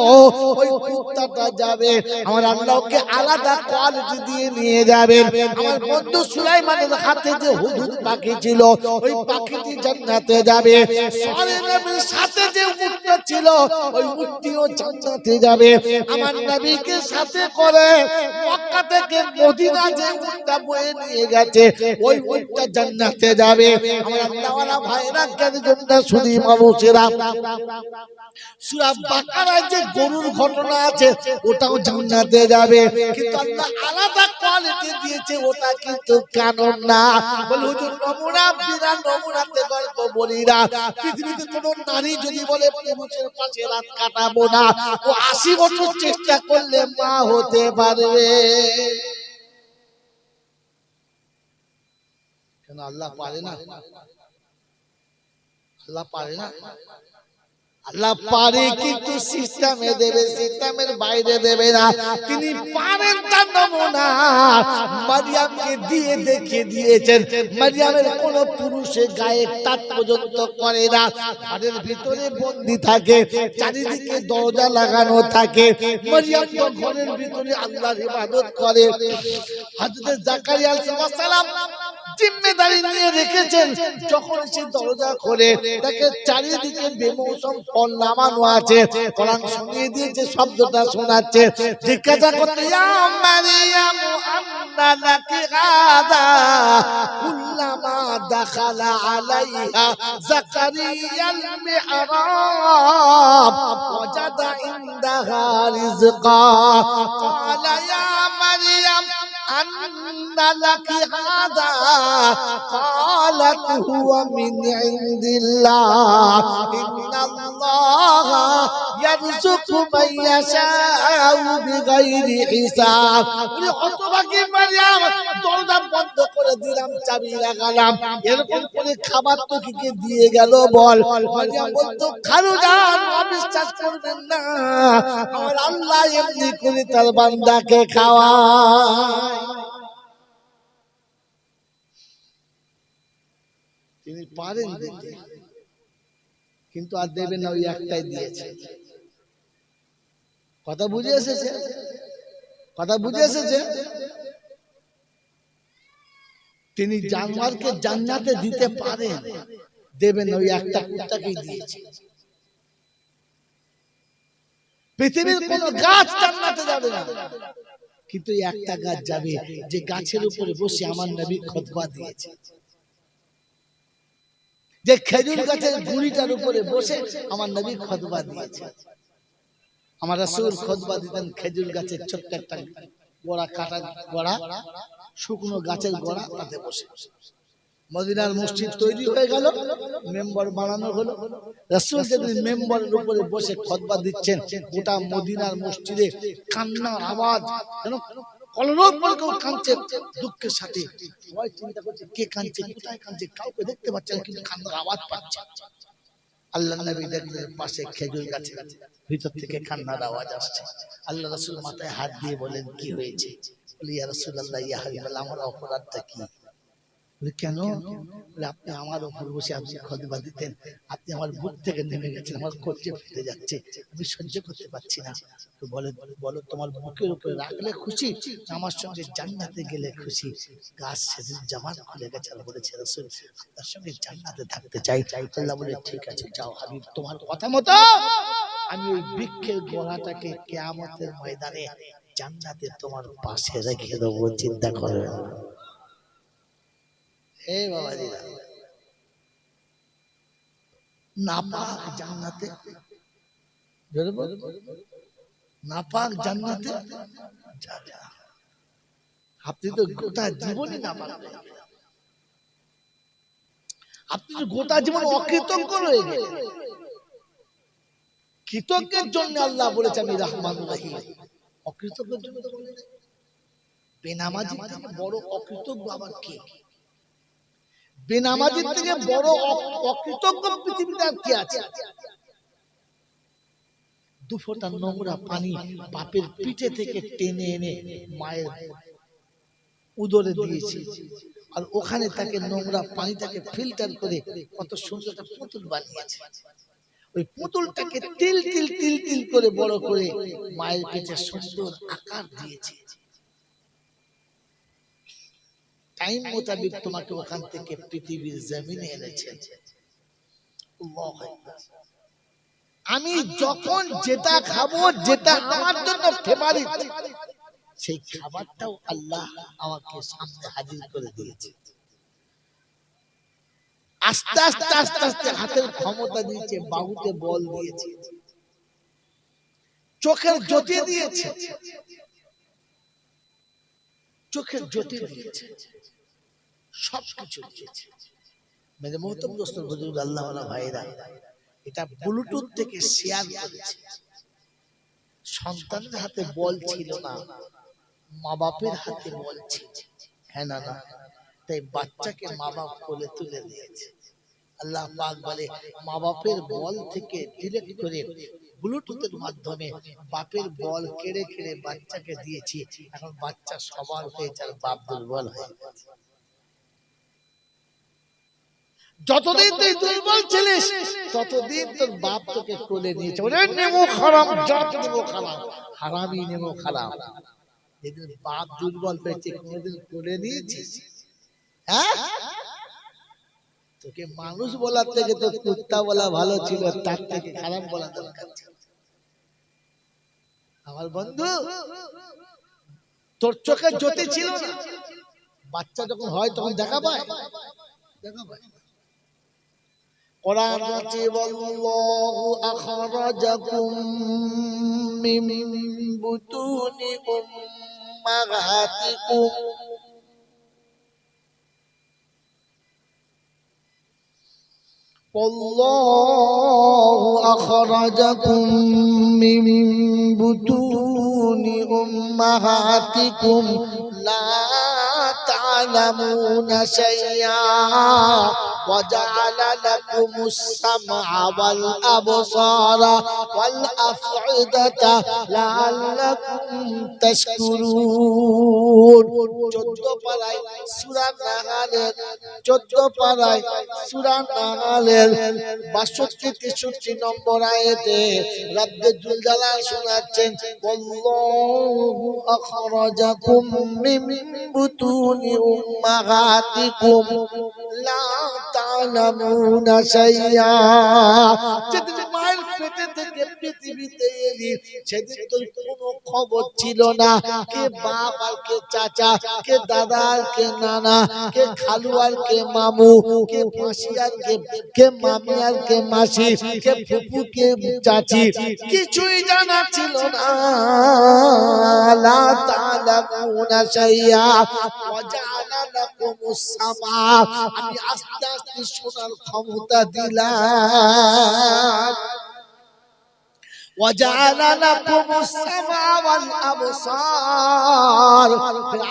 ওই কুত্তাটা যাবে, আমার আল্লাহকে আলাদা কোয়ালিটি দিয়ে নিয়ে যাবেন। আমার বন্ধু সুলাইমানের হাতে যে হুদহুদ পাখি ছিল ওই পাখিটি জান্নাতে যাবে। সরে নবীর সাথে যে উটটা ছিল ওই উটটিও জান্নাতে যাবে। আমার নবীকে সাথে করে মক্কা থেকে মদিনা যে উটটা বয়ে নিয়ে গেছে ওই উটটা জান্নাতে যাবে। আমার আল্লাহওয়ালা ভাইরা কেন জন্য শুধু মানুষেরা সূরা বাকারায় যে গরুর ঘটনা আছে ওটাও জান্নাতে যাবে, কিন্তু আল্লাহ আলাদা কোয়ালিটি দিয়েছে, ওটা কিন্তু কানুন না। বলে হুজুর নমুনা বিনা নমুনাতে গল্প বলি না। পৃথিবীতে কোন নারী যদি বলে পুরুষের পাশে রাত কাটাবো না, ও 80 বছর চেষ্টা করলে মা হতে পারবে। কেন আল্লাহ পারে না? আল্লাহ পারে না? আল্লাহ পারে, কিন্তু সিস্টেমে দেবে, সিস্টেমের বাইরে দেবে না। তিনি পারেন, তার নমুনা মারিয়ামকে দিয়ে দেখিয়ে দিয়েছেন। মারিয়ামের কোন পুরুষের গায়ে টাচ পর্যন্ত করে না, ঘরের ভিতরে বন্দী থাকে, চারিদিকে দরজা লাগানো থাকে। মারিয়াম তো ঘরের ভিতরে আল্লাহর ইবাদত করে। হযরত জাকারিয়া আলাইহিস সালাম জিম্মেদারি নিয়ে রেখেছেন, যখন সে দরজা খোলে তাকে চারিদিকে বেমৌসুম ফল নামানো আছে, কোরআন শুনিয়ে দিয়েছে, শব্দটা শোনাচ্ছে। জিজ্ঞাসা করতে ইয়া মারিয়াম আন্না লাকি হাদা কুল্লামা দাখালা আলাইহা জাকারিয়াল মিহরাব ওয়াজাদা ইনদাহা রিজকা ক্বালা ইয়া মারিয়াম আন্না লাকি হাদা قالت هو من عند الله إن الله يرزق من يشاء بغير حساب। হতভাগী মারিয়াম, দরজা বন্ধ করে দিলাম, চাবি লাগালাম, এরকম করে খাবার তো কি দিয়ে গেল বল? মারিয়াম বলতো খালুজান অবিশ্বাস করবেন না, আমার আল্লাহ এমনি করে তার বান্দাকে খাওয়ায়। তিনি পারেন দিতে, কিন্তু আর দেবেন না, ওই একটাই দিয়েছে। কথা বুঝে এসেছে? কথা বুঝে এসেছে? তিনি জানোয়ারকে জান্নাতে দিতে পারেন, দেবেন ওই একটা কুত্তাকেই দিয়েছে। পৃথিবীর কোন গাছ জান্নাতে যাবে না, কিন্তু একটা গাছ যাবে, যে গাছের উপরে বসে আমার নবী খুতবা দিয়েছে, যে খেজুর গাছের গুড়িটার উপরে বসে আমার নবী খুতবা দিয়েছে। আমার রাসূল খুতবা দিতেন খেজুর গাছের ছোট্ট একটা গোড়া, কাটা গোড়া, শুকনো গাছের গোড়া, তাতে বসে। মদিনার মসজিদ তৈরি হয়ে গেল, মেম্বার বানানো হলো। রাসূল যেদিন মেম্বারের উপরে বসে খুতবা দিচ্ছেন, গোটা মদিনার মসজিদে কান্নার আওয়াজ, যেন কলরব করে কেউ কাঁদছে দুঃখের সাথে। সবাই চিন্তা করছে কে কাঁদছে, কোথায় কাঁদছে, কাউকে দেখতে পাচ্ছে না, কিন্তু কান্নার আওয়াজ পাচ্ছে। আল্লাহ নবী দেখলেন পাশে খেজুর গাছে ভিতর থেকে কান্নার আওয়াজ আসছে। আল্লাহ রাসূল মাথায় হাত দিয়ে বলেন কি হয়েছে? বলি ইয়া রাসূলুল্লাহ, ইয়া হাবিবাল্লাহ, আমার অপরাধটা কি? কেন? আপনি আমার উপর বসে আপনি খুতবা দিতেন, আপনি আমার বুক থেকে নেমে গেছেন, আমার কলিজা ফেটে যাচ্ছে, আমি সহ্য করতে পারছি না। তো বলো তোমার বুকের উপরে রাখলে খুশি, আমার সঙ্গে জান্নাতে গেলে খুশি? গাছ সেদিন জামাত খুলে গেছে, আর বলেছে রাসূল আপনার সঙ্গে জান্নাতে থাকতে চাই। আল্লাহ বলে ঠিক আছে যাও হাবিব, তোমার কথা মতো আমি ওই বৃক্ষের গোড়াটাকে কিয়ামতের ময়দানে জান্নাতে তোমার পাশে রেখে দেবো, চিন্তা করবে না। এই বাবাজিরা, নাপাক জান্নাতে, নাপাক জান্নাতে যাবে না। আপনি তো গোটা জীবনই নাপাক, আপনি তো গোটা জীবন অকৃতজ্ঞ রয়ে গেলেন। কৃতজ্ঞের জন্য আল্লাহ বলেছে আমি রহমান রহিম, অকৃতজ্ঞের জন্য তো বলেন। বেনামাজির থেকে বড় অকৃতজ্ঞ আবার কে? বেনামাজির থেকে বড় অকৃতজ্ঞ পৃথিবীতে আর কে আছে? দুফোঁটা নোংরা পানি বাপের পিঠে থেকে টেনে এনে মায়ের উদরে দিয়েছে, আর ওখানে তাকে নোংরা পানিটাকে ফিল্টার করে কত সুন্দর একটা পুতুল বানিয়েছে। ওই পুতুলটাকে তিল তিল তিল তিল করে বড় করে মায়ের পেটে সুন্দর আকার দিয়েছে। টাইম মোতাবেক তোমাকে ওখান থেকে পৃথিবীর জমিনে এনেছেন। আমি যখন যেটা খাবো, যেটা আমার জন্য ফেভারিট, সেই খাবারটাও আল্লাহ আমাকে সামনে হাজির করে দিয়েছে। আস্তে আস্তে আস্তে আস্তে হাতের ক্ষমতা দিয়েছে, বাহুতে বল দিয়েছে, চোখের জ্যোতি দিয়েছে, চোখের জ্যোতি দিয়েছে, সবকিছু দিয়েছে। মেরে মোহতরম দোস্ত বুজুর্গ আল্লাহ ওয়ালা ভাইরা, এটা ব্লুটুথ থেকে শেয়ার করেছে। সন্তানের হাতে বল ছিল না, মা বাপের হাতে বল ছিল। হ্যাঁ না না, তাই বাচ্চাকে মা বাপ কোলে তুলে দিয়েছে। আল্লাহ পাক বলে মা বাপের বল থেকে ডিরেক্ট করে ব্লুটুথের মাধ্যমে বাপের বল কেড়ে কেড়ে বাচ্চাকে দিয়েছি। এখন বাচ্চা সবার হয়েছে আর বাপ দুর্বল হয়ে গেছে। যতদিন তুই দুর্বল ছিলিস ততদিন তোর বাপ তোকে কোলে নিয়েছে। ওরে নেমো খারাম, জাত নেমো খারাম, হারামি নেমো খারাম। যেদিন বাপ দুর্বল পেয়েছে কোনদিন কোলে নিয়েছিস? হ্যাঁ, তোকে মানুষ বলার থেকে তো কুত্তা বলা ভালো ছিল, তার থেকে খারাপ বলা দরকার ছিল। আমার বন্ধু, তোর চোখে জ্যোতি ছিল না, বাচ্চা যখন হয় তখন দেখা পায়, দেখা পায়। কোরআন আছে ওয়াল্লাহু আখরাজাকুম মিন বুতুনি উম্মাহাতিকুম ওয়াল্লাহু আখরাজাকুম মিন বুতুনি উম্মাহাতিকুম লা তা'লামুনা শাইআ وجعل لكم السمع والأبصار والأفئدة لعلكم تشكرون। 14 পারায় সূরা নাহালের 14 পারায় সূরা নাহালের 62-63 নম্বর আয়াতে রব্বুল জালাল শোনাচ্ছেন ওয়াল্লাহু আখরাজাকুম মিন বুতুনি উম্মাহাতিকুম লা তা'লামুনা শাইআ। যেদিন মায়ের পেটে থেকে পৃথিবীতে এলি সেদিন তোর কোনো খবর ছিল না, কে বাপ আর কে চাচা, কে দাদা আর কে নানা, কে খালু আর কে মামু, কে মাসি আর কে মামি আর কে মাসি, কে ফুপু কে চাচি, কিছুই জানা ছিল না। লা তা'লামুনা শাইআ ওয়া জা'আলা লাকুমুস সামা, আমি আস্তে আস্তে শোনার ক্ষমতা দিলাম। وجعل لكم السمع والأبصار,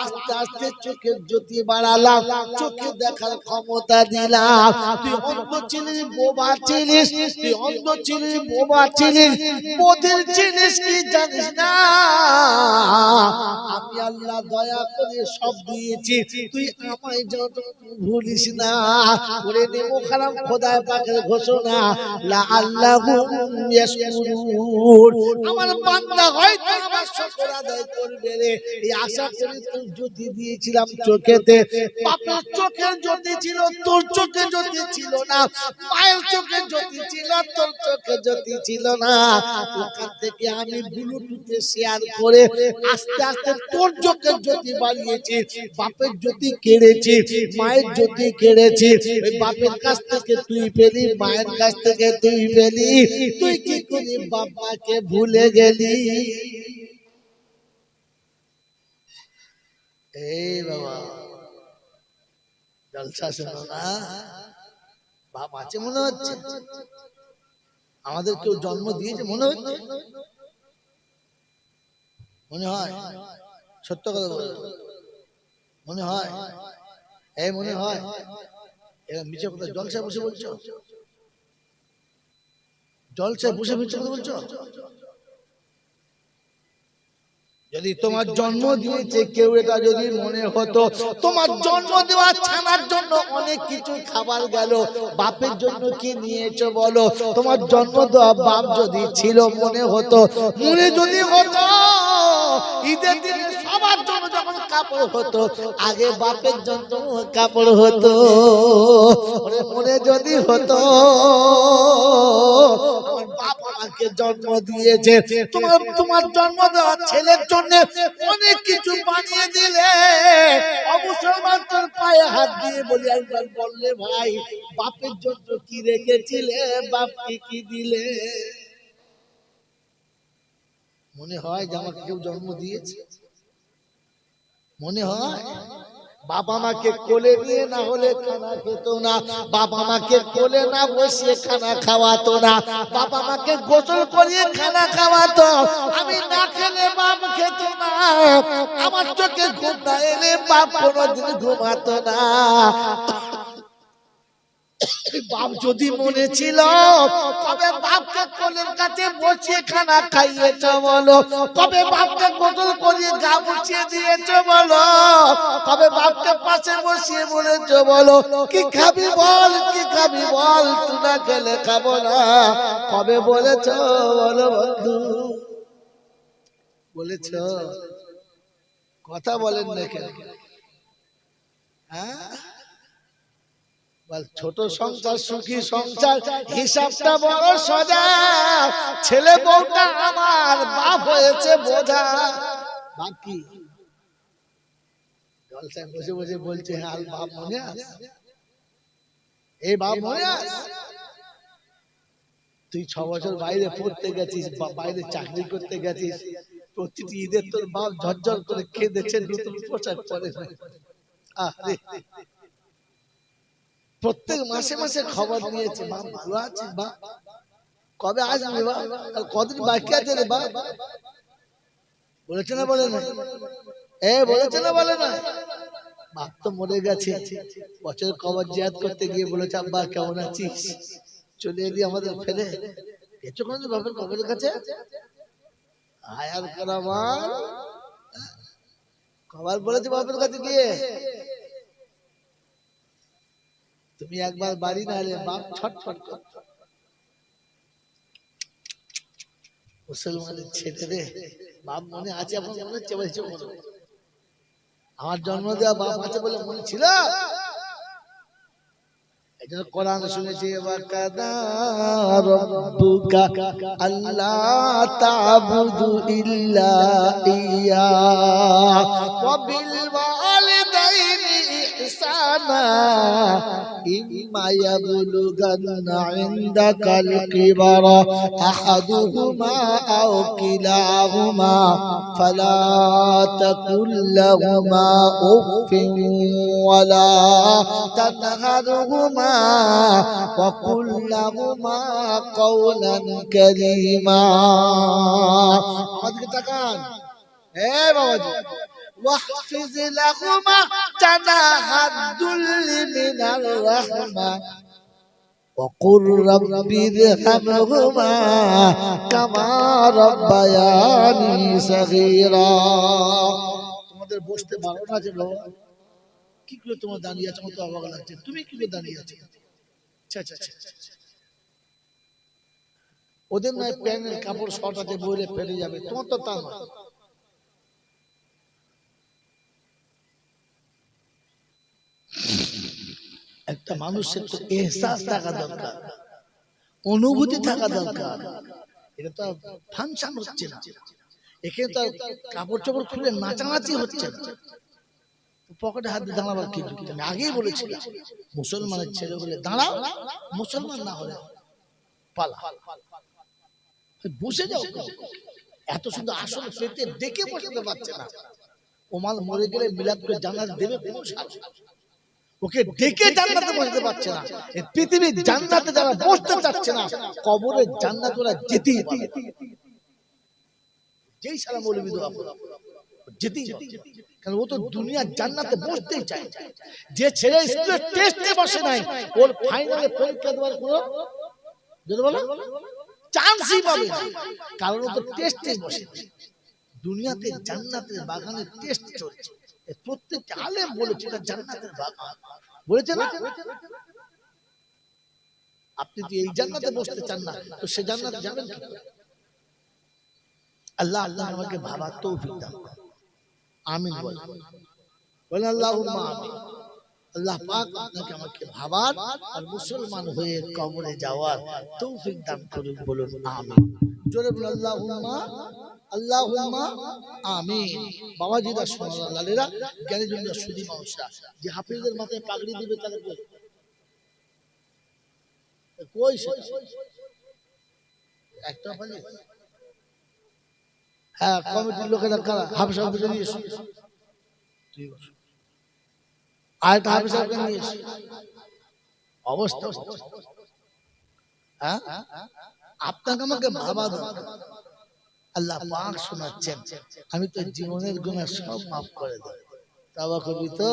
আস্তে আস্তে চোখের জ্যোতি বাড়ালাম, চোখে দেখার ক্ষমতা দিলাম। তুই অন্ধ ছিলিস, বোবা ছিলিস, তুই অন্ধ ছিলিস, বোবা ছিলিস, বধির ছিলিস, কি জানিস না আমি আল্লাহ দয়া করে সব দিয়েছি, তুই আমায় যত ভুলিস না। ওরে নেমো খারাপ খোদা পাকের ঘোষণা লাআল্লাহুম ইয়াশকুরুন, আমার বান্দা হয়তো আমার শুকর আদায় করবে রে, এই আশা করে তোর জ্যোতি দিয়েছিলাম চোখেতে। বাপের চোখে জ্যোতি ছিল, তোর চোখে জ্যোতি ছিল না। মায়ের চোখে জ্যোতি ছিল, তোর চোখে জ্যোতি ছিল না। ওখান থেকে আমি ব্লুটুথে শেয়ার করে আস্তে আস্তে তোর চোখের জ্যোতি বাড়িয়েছি। বাপের জ্যোতি কেড়েছি, মায়ের জ্যোতি কেড়েছি। ওই বাপের কাছ থেকে তুই পেলি, মায়ের কাছ থেকে তুই পেলি, তুই কি করি বাবাকে ভুলে গেলি? এই বাবা জলসা শোনো না, বাপ আছে মনে হচ্ছে, আমাদের কেউ জন্ম দিয়েছে মনে হচ্ছে, মনে হয়? সত্য কথা বলো, মনে হয়? এই মনে হয়? এরা মিছে কথা জলসায় বসে বলছো, জলসায় বসে মিছে কথা বলছো। যদি তোমার জন্ম দিয়েছে কেউ, এটা যদি মনে হতো তোমার জন্ম দেওয়ার ছানার জন্য অনেক কিছু খাবার গেল, বাপের জন্য কি নিয়েছো বলো? তোমার জন্ম দেওয়া বাপ যদি ছিল, মনে হতো, মনে যদি হতো ঈদের দিনে সবার জন্য যখন কাপড় হতো, আগে বাপের জন্য কাপড় হতো। মনে যদি হতো আমার বাপ আমাকে জন্ম দিয়েছে, তোমার জন্ম দেওয়া ছেলের জন্য অনেক কিছু বানিয়ে দিলে, অবসর তোর পায়ে হাত দিয়ে বলি, একবার বললে ভাই বাপের জন্য কি রেখেছিলে, বাপকে কি দিলে? মনে হয় যে আমাকে কেউ জন্ম দিয়েছে? মনে হয়? বাবা মাকে কোলে নিয়ে না হলে খানা খেত না, বাবা মাকে কোলে না বসিয়ে খানা খাওয়াতো না, বাবা মাকে গোসল করিয়ে খানা খাওয়াতো, আমি না খেলে বাপ খেত না, আমার চোখে ঘুম না এলে বাপ কোনোদিন ঘুমাতো না। বাপ যদি মনে ছিল, কবে বাপকে কোলের কাছে বসিয়ে খানা খাইয়েছ বলো? কবে বাপকে গোসল করিয়ে গা মুছিয়ে দিয়েছ বলো? কবে বাপকে পাশে বসিয়ে বলেছ বলো কি খাবি বল, কি খাবি বল, তুই না খেলে খাবো না? কবে বলেছ বলো বন্ধু? বলেছ? কথা বলেন না কেন? হ্যাঁ, ছোট সংসার সুখী সংসার, হিসাবটা বড় সোজা, ছেলে বউটা আমার, বাপ হয়েছে বোঝা। বাকি জলসায় বসে বসে বলছে, হাল বাপ মনে আছে? এই বাপ মনে আছে? তুই 6 বছর বাইরে পড়তে গেছিস, বাইরে চাকরি করতে গেছিস, প্রতিটি ঈদের তোর বাপ ঝরঝর করে খেয়েছে, নতুন পোশাক পরে। আরে প্রত্যেক মাসে মাসে খবর নিয়েছে, মা ভালো আছে, বা কবে আসবে, বা কদিন বাকি আছে রে, বা বলেছে না বলে না? বলেছে না বলে না? বাপ তো মরে গেছে, বছরের খবর জিয়াদ করতে গিয়ে বলেছে, আব্বা কেমন আছিস, চলে এলি আমাদের ফেলে, গেছো কোনদিন বাপের কবরের কাছে? আয়ার কারামান খবর বলেছে বাপের কাছে গিয়ে, তুমি একবার বাড়ি না এলে বাপ ছটফট করত। মুসলমানের ছেলে রে, বাপ মনে আছে? আপনার মনে হচ্ছে? বলছে আমার জন্ম দেওয়া বাপ আছে বলে মনে ছিল? এজন্য কোরআন শুনেছি, ওয়াকাদা রাব্বুকা আল্লা তা'বুদু ইল্লা ইয়্যা ওয়া বিল ওয়ালিদাইনি ইহসানা ইম্মা ইয়াবলুগান্না ইনদাকাল কিবারা আহাদুহুমা আও কিলাহুমা ফালা তাকুল লাহুমা উফিন ওয়ালা তানহারহুমা وقل لهما قولا كريما। আমাদেরকে তাকান, বাবাজি, واحفظ لهما جناح الذل من الرحمة وقل رب ارحمهما كما ربياني صغيرا। তোমাদের বসতে ভালো না যে বাবা, কি করে তোমার দাঁড়িয়ে আছো? আমার তো অবাক লাগছে, তুমি কি করে দাঁড়িয়ে আছো? ওদের নয় প্যান্টের কাপড় শর্ট আছে, বইরে ফেলে যাবে, তোমার তো তা নয়। একটা মানুষের তো এহসাস থাকা দরকার, অনুভূতি থাকা দরকার। এটা তো ফাংশন হচ্ছে না, এখানে তো কাপড় চোপড় খুলে নাচানাচি হচ্ছে না, পকেটে হাত দিয়ে দাঁড়াবার কি যুক্তি? আমি আগেই বলেছিলাম, মুসলমানের ছেলে বলে দাঁড়াও, মুসলমান না হলে পালা, বসে যাও। এত সুন্দর আসল পেতে ডেকে বসাতে পারছে না। ওমাল মরে গেলে মিলাদ করে জান্নাত দেবে কোন সাহস? ওকে ডেকে জান্নাতে বসতে পারছে না। এই পৃথিবীর জান্নাতে যারা বসতে চাচ্ছে না, কবরের জান্নাতে ওরা যেতেই পারে। যেই সারা মৌলবি দোয়া করে যেতেই পারে। কারণ ও তো দুনিয়ার জান্নাতে বসতেই চায়। যে ছেলে স্কুলে টেস্টে বসে নাই, ওর ফাইনালে পরীক্ষা দেওয়ার কোনো চান্সই পাবে না, কারণ ও তো টেস্টে বসে। দুনিয়াতে জান্নাতের বাগানের টেস্ট চলছে, প্রত্যেক আলেম বলেছে এটা জান্নাতের বাগান, বলেছে না? আপনি যদি এই জান্নাতে বসতে চান না, তো সে জান্নাতে যাবেন কি? আল্লাহ আল্লাহ আমাকে ভাবার তৌফিক দান করুন, আমিন বলেন, বলেন আল্লাহুম্মা আমিন। আল্লাহ পাক আপনাকে আমাকে ভাবার আর মুসলমান হয়ে কবরে যাওয়ার তৌফিক দান করুন, বলুন আমিন। জোরে বলুন আল্লাহুম্মা আল্লাহুম্মা আমিন। বাবাজিরা, সোনারা, লালেরা, জ্ঞানী জনরা, সুধী মানুষরা, যে হাফিজের মাথায় পাগড়ি দিবে তাহলে কই একটা পালি? হ্যাঁ, কমিটির লোকেরা কারা? হাফিজ সাহেবকে নিয়ে এসো, আরেকটা হাফিজ সাহেবকে নিয়ে এসো। অবস্থা হ্যাঁ, আপনাকে আমাকে ভাবা দরকার। আল্লাহ পাক শোনাচ্ছেন, আমি তো জীবনের গুনাহ সব মাফ করে দেব, তওবা করবি তো?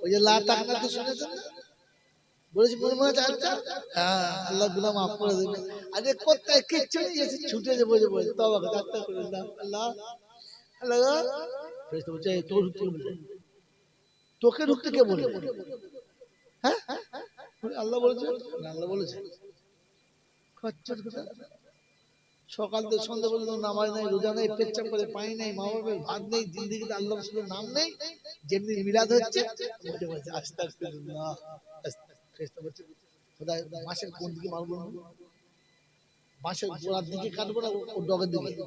ওই যে লা তাকনাতু শুনেছেন না, বলেছি মনে আছে? হ্যাঁ, আল্লাহ গুনাহ মাফ করে দেবে। আরে কোথায় কিচ্ছু নেই, এসে ছুটে যে বসে বসে তওবা করে আত্মা করে দাও। আল্লাহ আল্লাহ ফেরেশতা বলছে তোর ঢুকতে বলে, তোকে ঢুকতে কে বলে? হ্যাঁ, আল্লাহ বলেছে, আল্লাহ বলেছে। খচ্চর কথা, সকাল থেকে সন্ধ্যা পর্যন্ত নামাজ নাই, রোজা নাই, পেচ্ছাপ করে পানি নাই, মা বাবার ভাত নেই, জিন্দেগিতে আল্লাহ রাসূলের নাম নেই। যেমনি মিলাদ হচ্ছে বসে বসে আস্তাগফিরুল্লাহ। ফেরেশতা বলছে খোদা মাসের কোন দিকে মারবো? মাসের গোড়ার দিকে কাটবো না ও ডগের দিকে?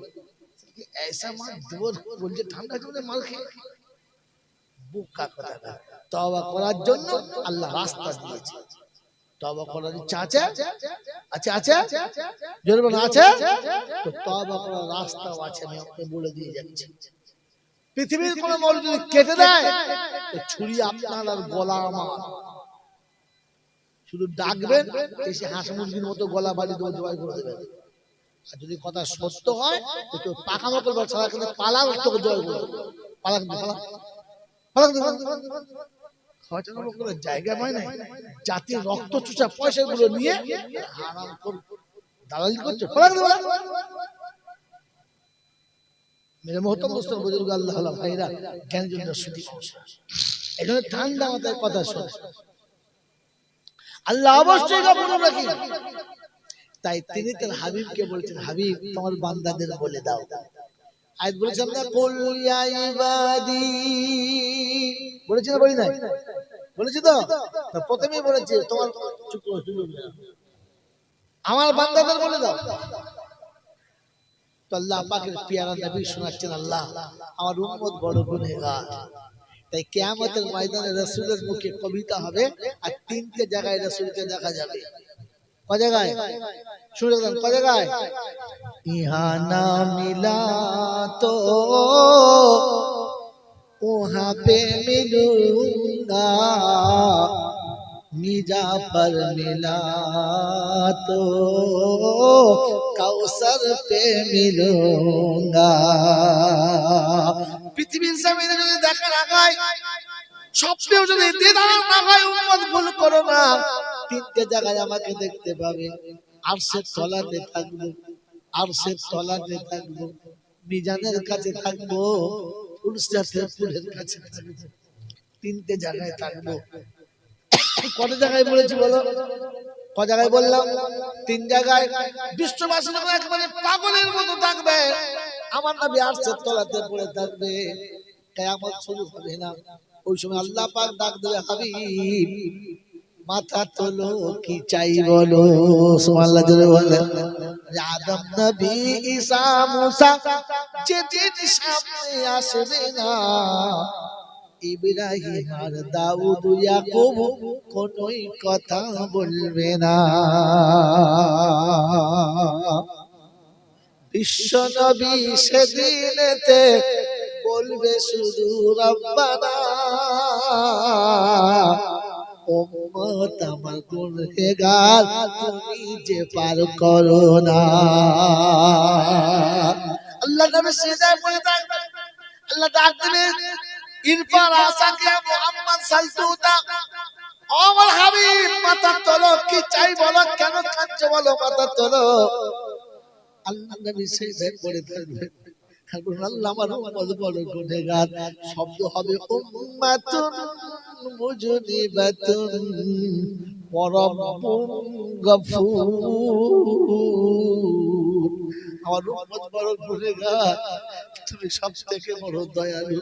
ऐसा মার দেবো বলছে ঠান্ডা জলে মার খেয়ে। বুকা কথা। তওবা করার জন্য আল্লাহ রাস্তা দিয়েছে। তওবা করার ইচ্ছা আছে? আছে আছে, জোরে বলুন আছে। তো তওবা করার রাস্তাও আছে, আমি আপনাকে বলে দিয়ে যাচ্ছি। পৃথিবীর কোন মৌলবি যদি কেটে দেয়, তো ছুরি আপনার আর গলা আমার। শুধু ডাকবেন, এসে হাঁস মুরগির মতো গলা বাড়ি দিয়ে জবাই করে দেবেন। আর যদি কথা সত্য হয়, তো পাকামো করবে, ছাড়া কিন্তু পালার তোকে জয় করবে। পালা কিন্তু পালা জায়গা পায় না, জাতির রক্ত চুষা পয়সাগুলো নিয়ে হারাম দালালি করছে। মেরে মহতম মুসলিম বুজুর্গ, আল্লাহ ভাইরা, জ্ঞান জন্য সুধী মানুষরা, এই জন্য ঠান্ডা মাথায় কথা শোনে। আল্লাহ অবশ্যই গোপন রাখি। তাই তিনি তার হাবিবকে বলেছেন, হাবিব তোমার বান্দাদের বলে দাও। আজ বলেছেন না কুল ইয়া ইবাদি, বলেছি না বলি নাই? বলেছি তো, প্রথমেই বলেছি তোমার আমার বান্দাদের বলে দাও। তো আল্লাহ পাকের পিয়ারা নবী শোনাচ্ছেন, আল্লাহ আমার উম্মত বড় গুনাহগার, তাই কিয়ামতের ময়দানে রাসূলের মুখে কবিতা হবে, আর তিনটে জায়গায় রাসূলকে দেখা যাবে। কয় জায়গায়? শুনে দেন কয় জায়গায়? ইহা না মিলা তো ওহা পে মিলूंगा, मिजा पर मिला तो কাউসার पे मिलूंगा। পৃথিবীর জমিনে যদি দেখা না হয়, স্বপ্নেও যদি দিদার না হয়, উম্মত ভুল করো না, তিনটে জায়গায় আমাকে দেখতে পাবে। আরশের তলাতে থাকবো, আরশের তলাতে থাকবো, মিজানের কাছে থাকবো, ফুলসাতের ফুলের কাছে থাকবো, তিনটে জায়গায় থাকবো। কত জায়গায় বলেছি বলো? ক জায়গায় বললাম? তিন জায়গায়। বিশ্ববাসী যখন একেবারে পাগলের মতো থাকবে, আমার নবী আরশের তলাতে পড়ে থাকবে, কিয়ামত শুরু হবে না। ওই সময় আল্লাহ পাক ডাক দেবে, হাবিব মাথা তোলো, কি চাই বলো? সুবহানাল্লাহ জোরে বলেন। আদম নবী ঈসা মুসা যেদিন সামনে আসবে না, ইব্রাহিম আর দাউদ ইয়াকুব কোনই কথা বলবে না। বিশ্ব নবী সেদিনেতে বলবে শুধু রব্বানা, উম্মত আমার গুনাহগার, তুমি যে পার করো না। আল্লাহ নবী সিজদায় পড়ে থাকবে, আল্লাহ ডাক দিবে, ইরফা রাসাকে মুহাম্মদ সালতুতা, আমার হাবিব মাথা তোলো, কি চাই বলো, কেন কাঁদছো বলো, মাথা তোলো। আল্লাহ নবী সেই ব্যাগ করে ফেলবেন, আল্লাহ আমার উম্মত বড় গুনাহগার, শব্দ হবে উম্মাতুন মুজনিবাতুন ওয়া রাব্বুন গফুর। আমার উম্মত বড় গুনাহগার, তুমি সবথেকে বড় দয়ালু।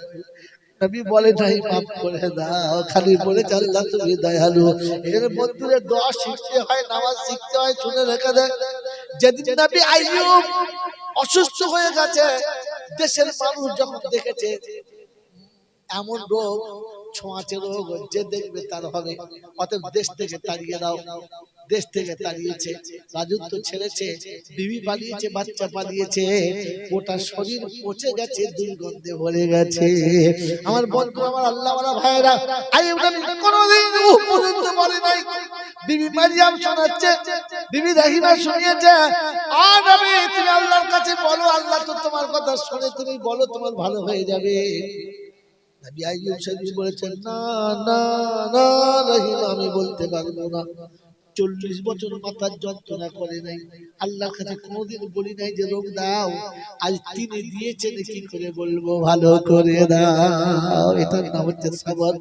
নবী বলে নাই মাফ করে দাও, খালি বলে আল্লাহ তুমি দয়ালু। এখানে বন্ধুরা দোয়া শিখতে হয়, নামাজ শিখতে হয়, শুনে রেখে দেয়। যেদিন নবী আইয়ুব অসুস্থ হয়ে গেছে, দেশের মানুষ যখন দেখেছে এমন রোগ, ছোঁয়াচে রোগ, যে দেখবে তার হবে, অতএব দেশ থেকে তাড়িয়ে দাও। দেশ থেকে তাড়িয়েছে, রাজত্ব ছেড়েছে, বিবি পালিয়েছে, বাচ্চা পালিয়েছে, গোটা শরীর পচে গেছে, দুর্গন্ধে ভরে গেছে। আমার বন্ধু, আমার আল্লাহওয়ালা ভাইরা, আইয়ুব নবী কোনোদিন পর্যন্ত বলে নাই। বিবি মারিয়াম শোনাচ্ছে, বিবি রাহিমা শুনিয়েছে, আর নবী তুমি আল্লাহর কাছে বলো, আল্লাহ তো তোমার কথা শুনে, তুমি বলো তোমার ভালো হয়ে যাবে। নবী আইয়ুব শরীফ বলেছেন, না না না রাহিমা, আমি বলতে পারবো না। 40 বছর মাথার যন্ত্রণা করে নাই, আল্লাহর কাছে কোনোদিন বলি নাই যে রোগ দাও, আজ তিনি দিয়েছেন, কি করে বলবো ভালো করে দাও। এটার নাম হচ্ছে সবর।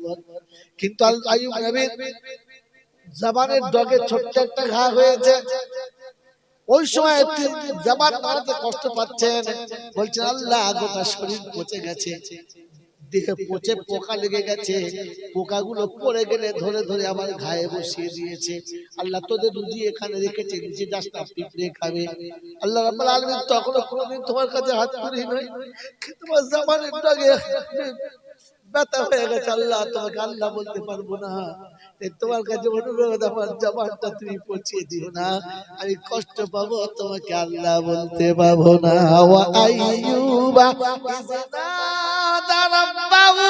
কিন্তু আইয়ুব নবীর জবানের ডগে ছোট্ট একটা ঘা হয়েছে, ওই সময় জবান নাড়াতে কষ্ট পাচ্ছেন, বলছেন আল্লাহ গোটা শরীর পচে গেছে, দেহে পচে পোকা লেগে গেছে, পোকাগুলো পড়ে গেলে ধরে ধরে আমার ঘায়ে বসিয়ে দিয়েছে। আল্লাহ তোদের রুজি এখানে রেখেছে, নিচে যাস না, পিঁপড়ে খাবে। আল্লাহ রাব্বুল আলামিন তখন কোনোদিন তোমার কাছে হাত তুলি নাই, তোমার জবানের ডগে ব্যথা হয়ে গেছে, আল্লাহ তোমাকে আল্লাহ বলতে পারবো না। তোমার কাছে অনুরোধ, আমার জবানটা তুমি পচিয়ে দিও না, আমি কষ্ট পাবো, তোমাকে আল্লাহ বলতে পারবো না। ওয়া আইয়ুবা ইযনাদা রাব্বাহু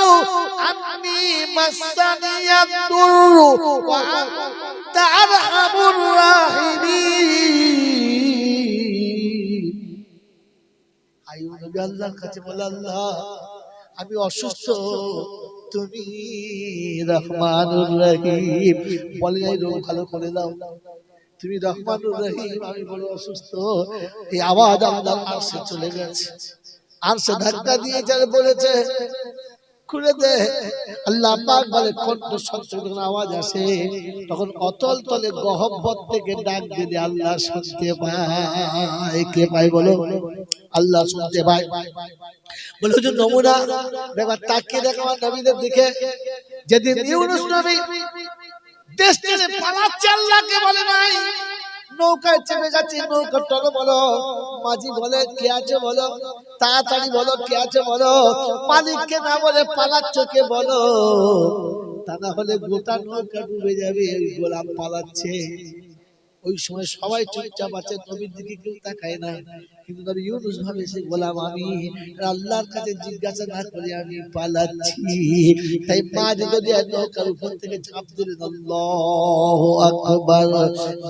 আন্নী মাসানিয়াদ-দুররু ওয়া আনতা আরহামুর রাহিমিন। আইয়ুব নবী আল্লাহর কাছে বলে, আল্লাহ আমি অসুস্থ, তুমি রহমানুর রহিম, বলে এই রোগ ভালো করে দাও, তুমি রহমানুর রহিম, আমি বড় অসুস্থ। এই আওয়াজ আল্লাহর আরশে চলে গেছে, আরশে ধাক্কা দিয়েছে আর বলেছে খুলে দে। আল্লাহ পাক বলে কণ্ঠ যখন আওয়াজ আসে, তখন অতল তলে গহব্বর থেকে ডাক দিলে আল্লাহ শুনতে পায়। কে পায় বলো? আল্লাহ শুনতে পায়। বলে হুজুর নমুনা একবার তাকিয়ে দেখো আমার নবীদের দিকে। যেদিন ইউনূস নবী দেশ ছেড়ে পালাচ্ছে, আল্লাহকে বলে নাই, নৌকায় চেপে গেছে, নৌকা টলো বলো, মাঝি বলে কে আছে বলো, তাড়াতাড়ি বলো কে আছে বলো, মালিককে না বলে পালাচ্ছ কে বলো, তা না হলে গোটা নৌকা ডুবে যাবে। ওই গোলাম পালাচ্ছে। ওই সময় সবাই চুপচাপ আছে, নবীর দিকে কেউ তাকায় না। কিন্তু নবী ইউনূস ভাবে সে গোলাম আমি, আল্লাহর কাছে জিজ্ঞাসা না করে আমি পালাচ্ছি। তাই মাঝ দরিয়ার নৌকার উপর থেকে ঝাঁপ দিলেন, আল্লাহু আকবার।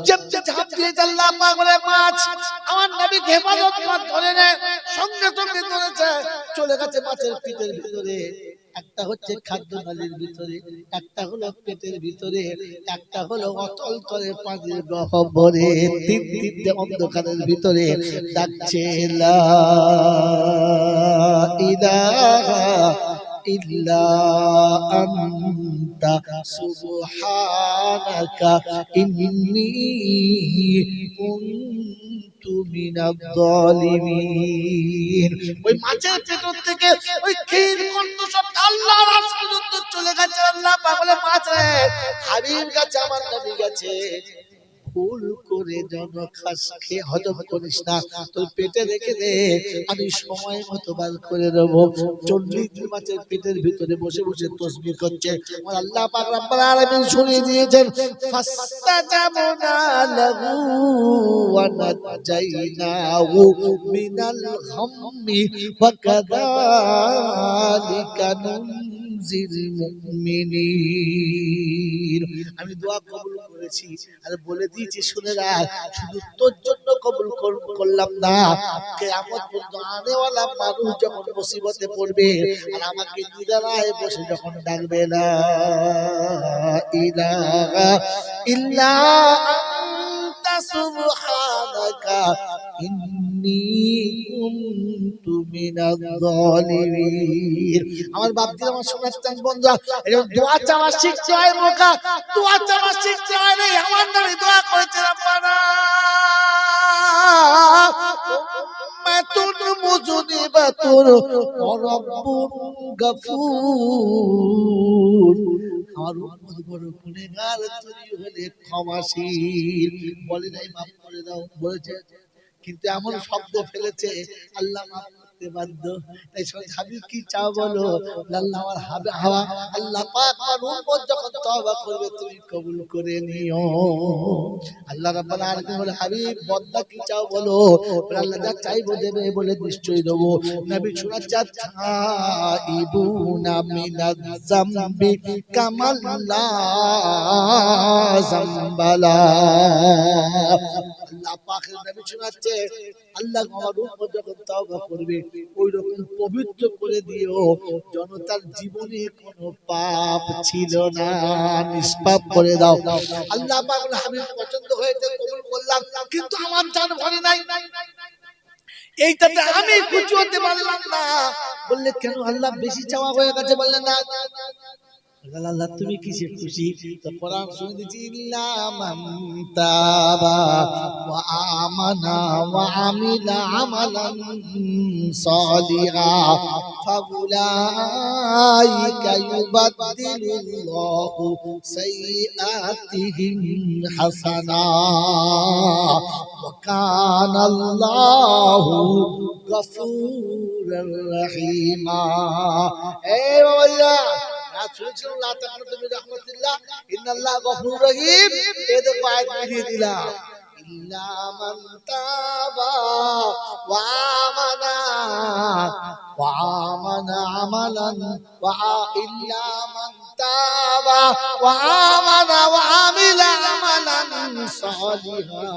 যেমনি ঝাঁপ দিয়ে আল্লাহ পাক বলে মাছ আমার নবীকে হেফাজত করে ধরে নে, সঙ্গে সঙ্গে ধরেছে, চলে গেছে মাছের পেটের ভিতরে। একটা হচ্ছে খাদ্য নালীর ভিতরে, একটা হলো পেটের ভিতরে, একটা হলো অতল তলে পানির গহ্বরে, তিনটে অন্ধকারের ভিতরে ডাকছে লা ইলাহা ইল্লা আনতা সুবহানাকা ইন্নী কুনতু মিনাজ জালিমিন। ওই মাছের পেটর থেকে ওই ক্ষীর কণ্ঠস্বর আল্লাহর আরশ পর্যন্ত চলে গেছে। আল্লাহ পাক বলে মাছ রে, হাবিব গেছে, আমার নবী গেছে, ভুল করে জন খাস খেয়ে হজম করিস না, তোর পেটে রেখে দে, আমি সময় মতো বার করে দেব। 40 মাছের পেটের ভিতরে বসে বসে তাসবিহ করছে। আর আল্লাহ পাক রব্বুল আলামিন শুনিয়ে দিয়েছেন, ফাস্তাজাবনা লাহু ওয়া নাজাইনাহু মিনাল গাম্মি ওয়া কাযালিকা জিল মুমিনিন। আমি দোয়া কবুল করেছি আর বলে দিয়েছি শুনে রাখ, শুধু তোর জন্য কবুল করলাম না, কিয়ামত পর্যন্ত আনেওয়ালা মানুষ যখন মুসিবতে পড়বে আর আমাকে নিদারায় বসে যখন ডাকবে না ইলাহা ইল্লা আনতা সুবহানাকা ইন্নী কুনতু মিনাজ জালিমিন। আমার বাপজি আমার শোনাচ্ছেন বন্ধুরা, এরকম দোয়া চাওয়া শিখতে হয় মোকা, দোয়া চাওয়া শিখতে হয় রে। আমার নামে দোয়া করেছে রব্বানা উম্মাতুন মুযনিবাতুন ওয়া রাব্বুন গাফুর। আমার উম্মত বড় গুনাহগার, তুমি হলে ক্ষমাশীল। বলে নাই মাফ করে দাও, বলেছে কিন্তু এমন শব্দ ফেলেছে আল্লাহ মাফ করতে বাধ্য। তাই হাবিব কি চাও বলো, আল্লাহ আমার হাওয়া আল্লাহ পাক আমার উম্মত যখন তওবা করবে তুমি কবুল করে নিও। আল্লাহ রাব্বুল আলামিন বলে হাবিব বদলা কি চাও বলো, আল্লাহ যা চাইবো দেবে বলে নিশ্চয়ই দেবো। নবী শোনাচ্ছেন তাইবুনা মিনাজ যামবি কামাল লা যামবালা। আল্লাহ পাকের নবী শোনাচ্ছে আল্লাহ আমার উম্মত যখন তওবা করবে ওই রকম পবিত্র করে দিও যেন তার জীবনে কোনো পাপ ছিল না, নিষ্পাপ করে দাও। আল্লাহ পাক হাবিব পছন্দ হয়েছে কবুল করলাম, কিন্তু আমার জান ভরে নাই। এইটাতে আমি খুশি হতে পারলাম না। বললে কেন আল্লাহ বেশি চাওয়া হয়ে গেছে? বললেন না আল্লাহ তুমি কিসে খুশি? তো কোরআন শুনে দিচ্ছি ইল্লা মান তাবা ওয়া আমানা ওয়া আমিলা আমালান সালিহা ফাউলাইকা ইউবাদদিলুল্লাহু সাইয়্যাতিহিম হাসানাত ওয়া কানাল্লাহু গফুরুর রহিমা। এই বাবা শুনেছিলাম লা তাকনাতু মির রাহমাতিল্লাহ ইন্নাল্লাহ গফুরুর রহিম। এই দেখো আয়াত মিলিয়ে দিলাম ইল্লা মান তাবা ওয়া আমানা আমালান ওয়া ইল্লা মান তাবা ওয়া আমানা ওয়া আমিলা আমালান সালিহা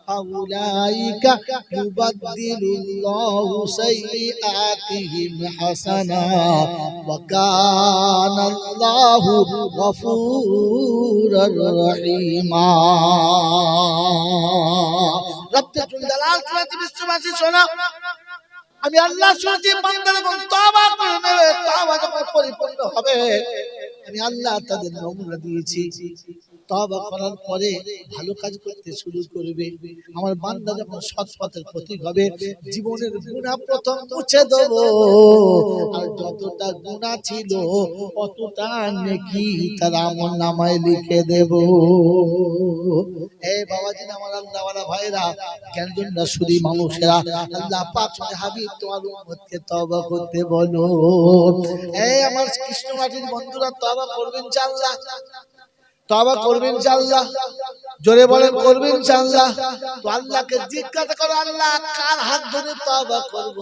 ফাউলাইকা ইউবাদদিলুল্লাহু সাইয়্যাতিহিম হাসানাত ওয়া কানাল্লাহু গফুরুর রহিমা। রব্বুল জালাল সুরাতে বিশ্ববাসী শোনো, আমি আল্লাহ শুনছি বান্দা যখন তওবা করবে, তওবা যখন পরিপূর্ণ হবে আমি আল্লাহ তাদের নমুনা দিয়েছি। তওবা করার পরে ভালো কাজ করতে শুরু করবে। আমার বান্দা যখন সৎ পথের প্রতীক হবে জীবনের গুনাহ প্রথম মুছে দেব, আর যতটা গুনাহ ছিল ততটা নেকি তার আমলনামায় লিখে দেব। এই বাবাজি আমার আল্লাহ ওয়ালা ভাইরা জ্ঞানজনরা শুধু মানুষেরা আল্লাহ পাক হাবিব তোমার উম্মতকে তওবা করতে বলো। এই আমার কৃষ্ণমাটির বন্ধুরা তওবা করবেন ইনশাআল্লাহ, তওবা করবেন ইনশাআল্লাহ, জোরে বলেন করবেন ইনশাআল্লাহ। তো আল্লাহকে জিজ্ঞাসা করো আল্লাহ কার হাত ধরে তওবা করব,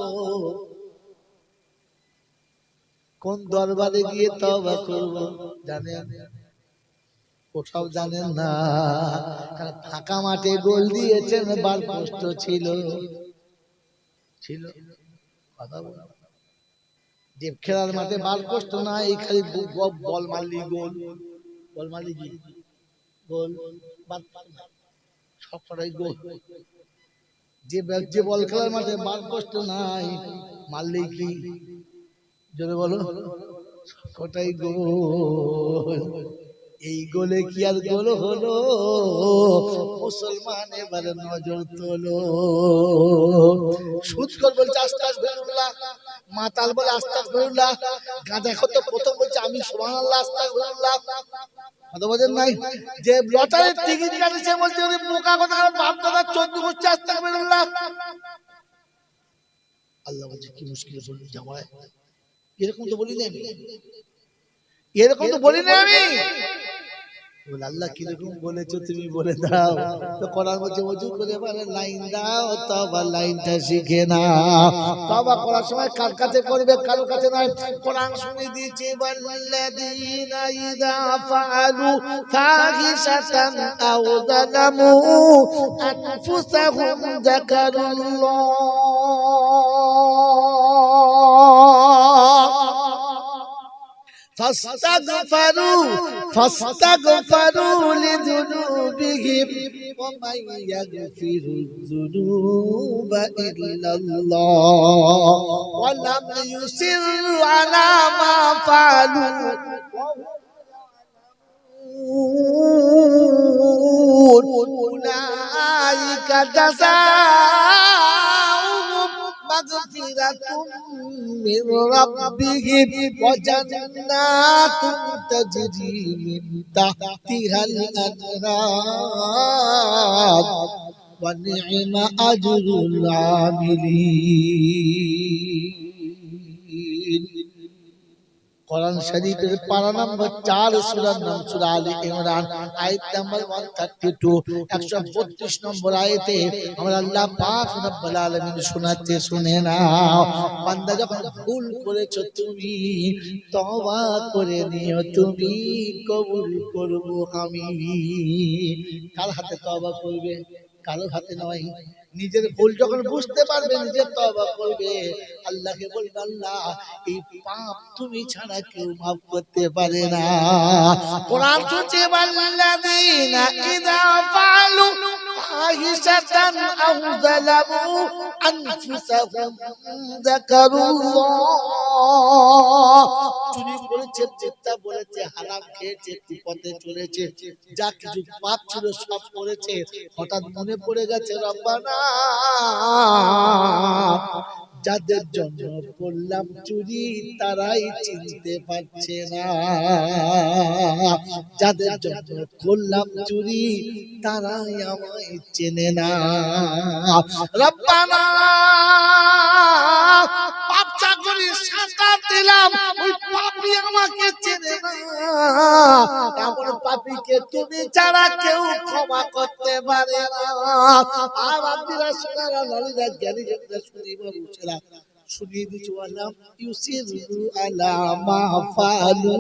কোন দরবারে গিয়ে তওবা করব? জানেন? কোথাও জানেন না। ফাঁকা মাঠে গোল দিয়েছেন, বার কষ্ট ছিল ছিল কথা বল। যে খেলার মাঠে বার কষ্ট না, এই খালি বল মারলি গোল, বল মারলি কি গোল, সব কটাই গোল। যে বল খেলার মাঠে বার কষ্ট নাই, মারলি কি জোরে বলো, সবকটাই গোল। এই গোলে কি আর গোল হলো? মুসলমান এবার নজর তোলো। সুদখোর বলছে আস্তাগফিরুল্লাহ, মাতাল বলে আস্তাগফিরুল্লাহ, গাঁজা খত প্রথম বলছে আমি সুবহানাল্লাহ আস্তাগফিরুল্লাহ। কথা বলেন নাই? যে লটারির টিকিট কাটছে বলছে ওরে বোকা কথা, বাপ দাদা চোদ্দ করছে আস্তাগফিরুল্লাহ। আল্লাহ বলছে কি মুশকিল বলি জামাই, এরকম তো বলি না আমি, এরকম তো বলি না আমি। বলে আল্লাহ কিরকম বলেছো তুমি বলে দাও। তো কোরআন বলছে ওযু করে বলে লাইন দাও, তওবা লাইনটা শিখে নাও। তওবা করার সময় কার কাছে করবে, কারো কাছে নয়। কোরআন শুনে দিয়েছে ওয়াল্লাযীনা ইযা ফাআলু ফাহিশাতান আও যালামু আনফুসাহুম যাকারুল্লাহ فاستغفروا لذنوبهم ومن يغفر الذنوب إلا الله ولم يصروا على ما فعلوا أولئك جزاؤهم مغفرة من ربهم وجنات تجري من تحتها الأنهار ونعم أجر العاملين। কোরআন শরীফের পারা নম্বর 4 সূরার নাম সূরা আলে ইমরান আয়াত নম্বর 132 132 নম্বর আয়াতে আমরা আল্লাহ পাক রব্বুল আলামিন শোনাতে শুনে নাও। বান্দা যখন ভুল করেছো তুমি তওবা করে নিও, তুমি কবুল করব আমি। কার হাতে তওবা করবে? কারো হাতে নয়। নিজের ভুল যখন বুঝতে পারবে নিজের তওবা করবে, আল্লাহকে বলবে আল্লাহ এই পাপ তুমি ছাড়া কেউ মাফ করতে পারে না। কোরআন বলছে ওয়াল্লাযীনা ইযা ফাআলু ফাহিশাতান আও যালামু আনফুসাহুম যাকারুল্লাহ। চুরি করেছে, মিথ্যা বলেছে, হারাম খেয়েছে, কুপথে চলেছে, যা কিছু পাপ ছিল সব করেছে, হঠাৎ মনে পড়ে গেছে রব্বানা যাদের জন্য করলাম চুরি তারাই চিনতে পারছে না, যাদের জন্য করলাম চুরি তারাই আমায় চেনে না। রব্বানা পাপ চাকরি সাঁতার দিলাম, ওই পাপী আমাকে চেনে না। এমন পাপীকে তুমি ছাড়া কেউ ক্ষমা করতে পারে না। আর আব্দুল্লাহ সুনারা লালিদা জ্ঞানী জনতা শুনিব রুসেলা শুনিয়ে দিচ্ছি ওয়ালাম ইউসিরু আলা মা ফালু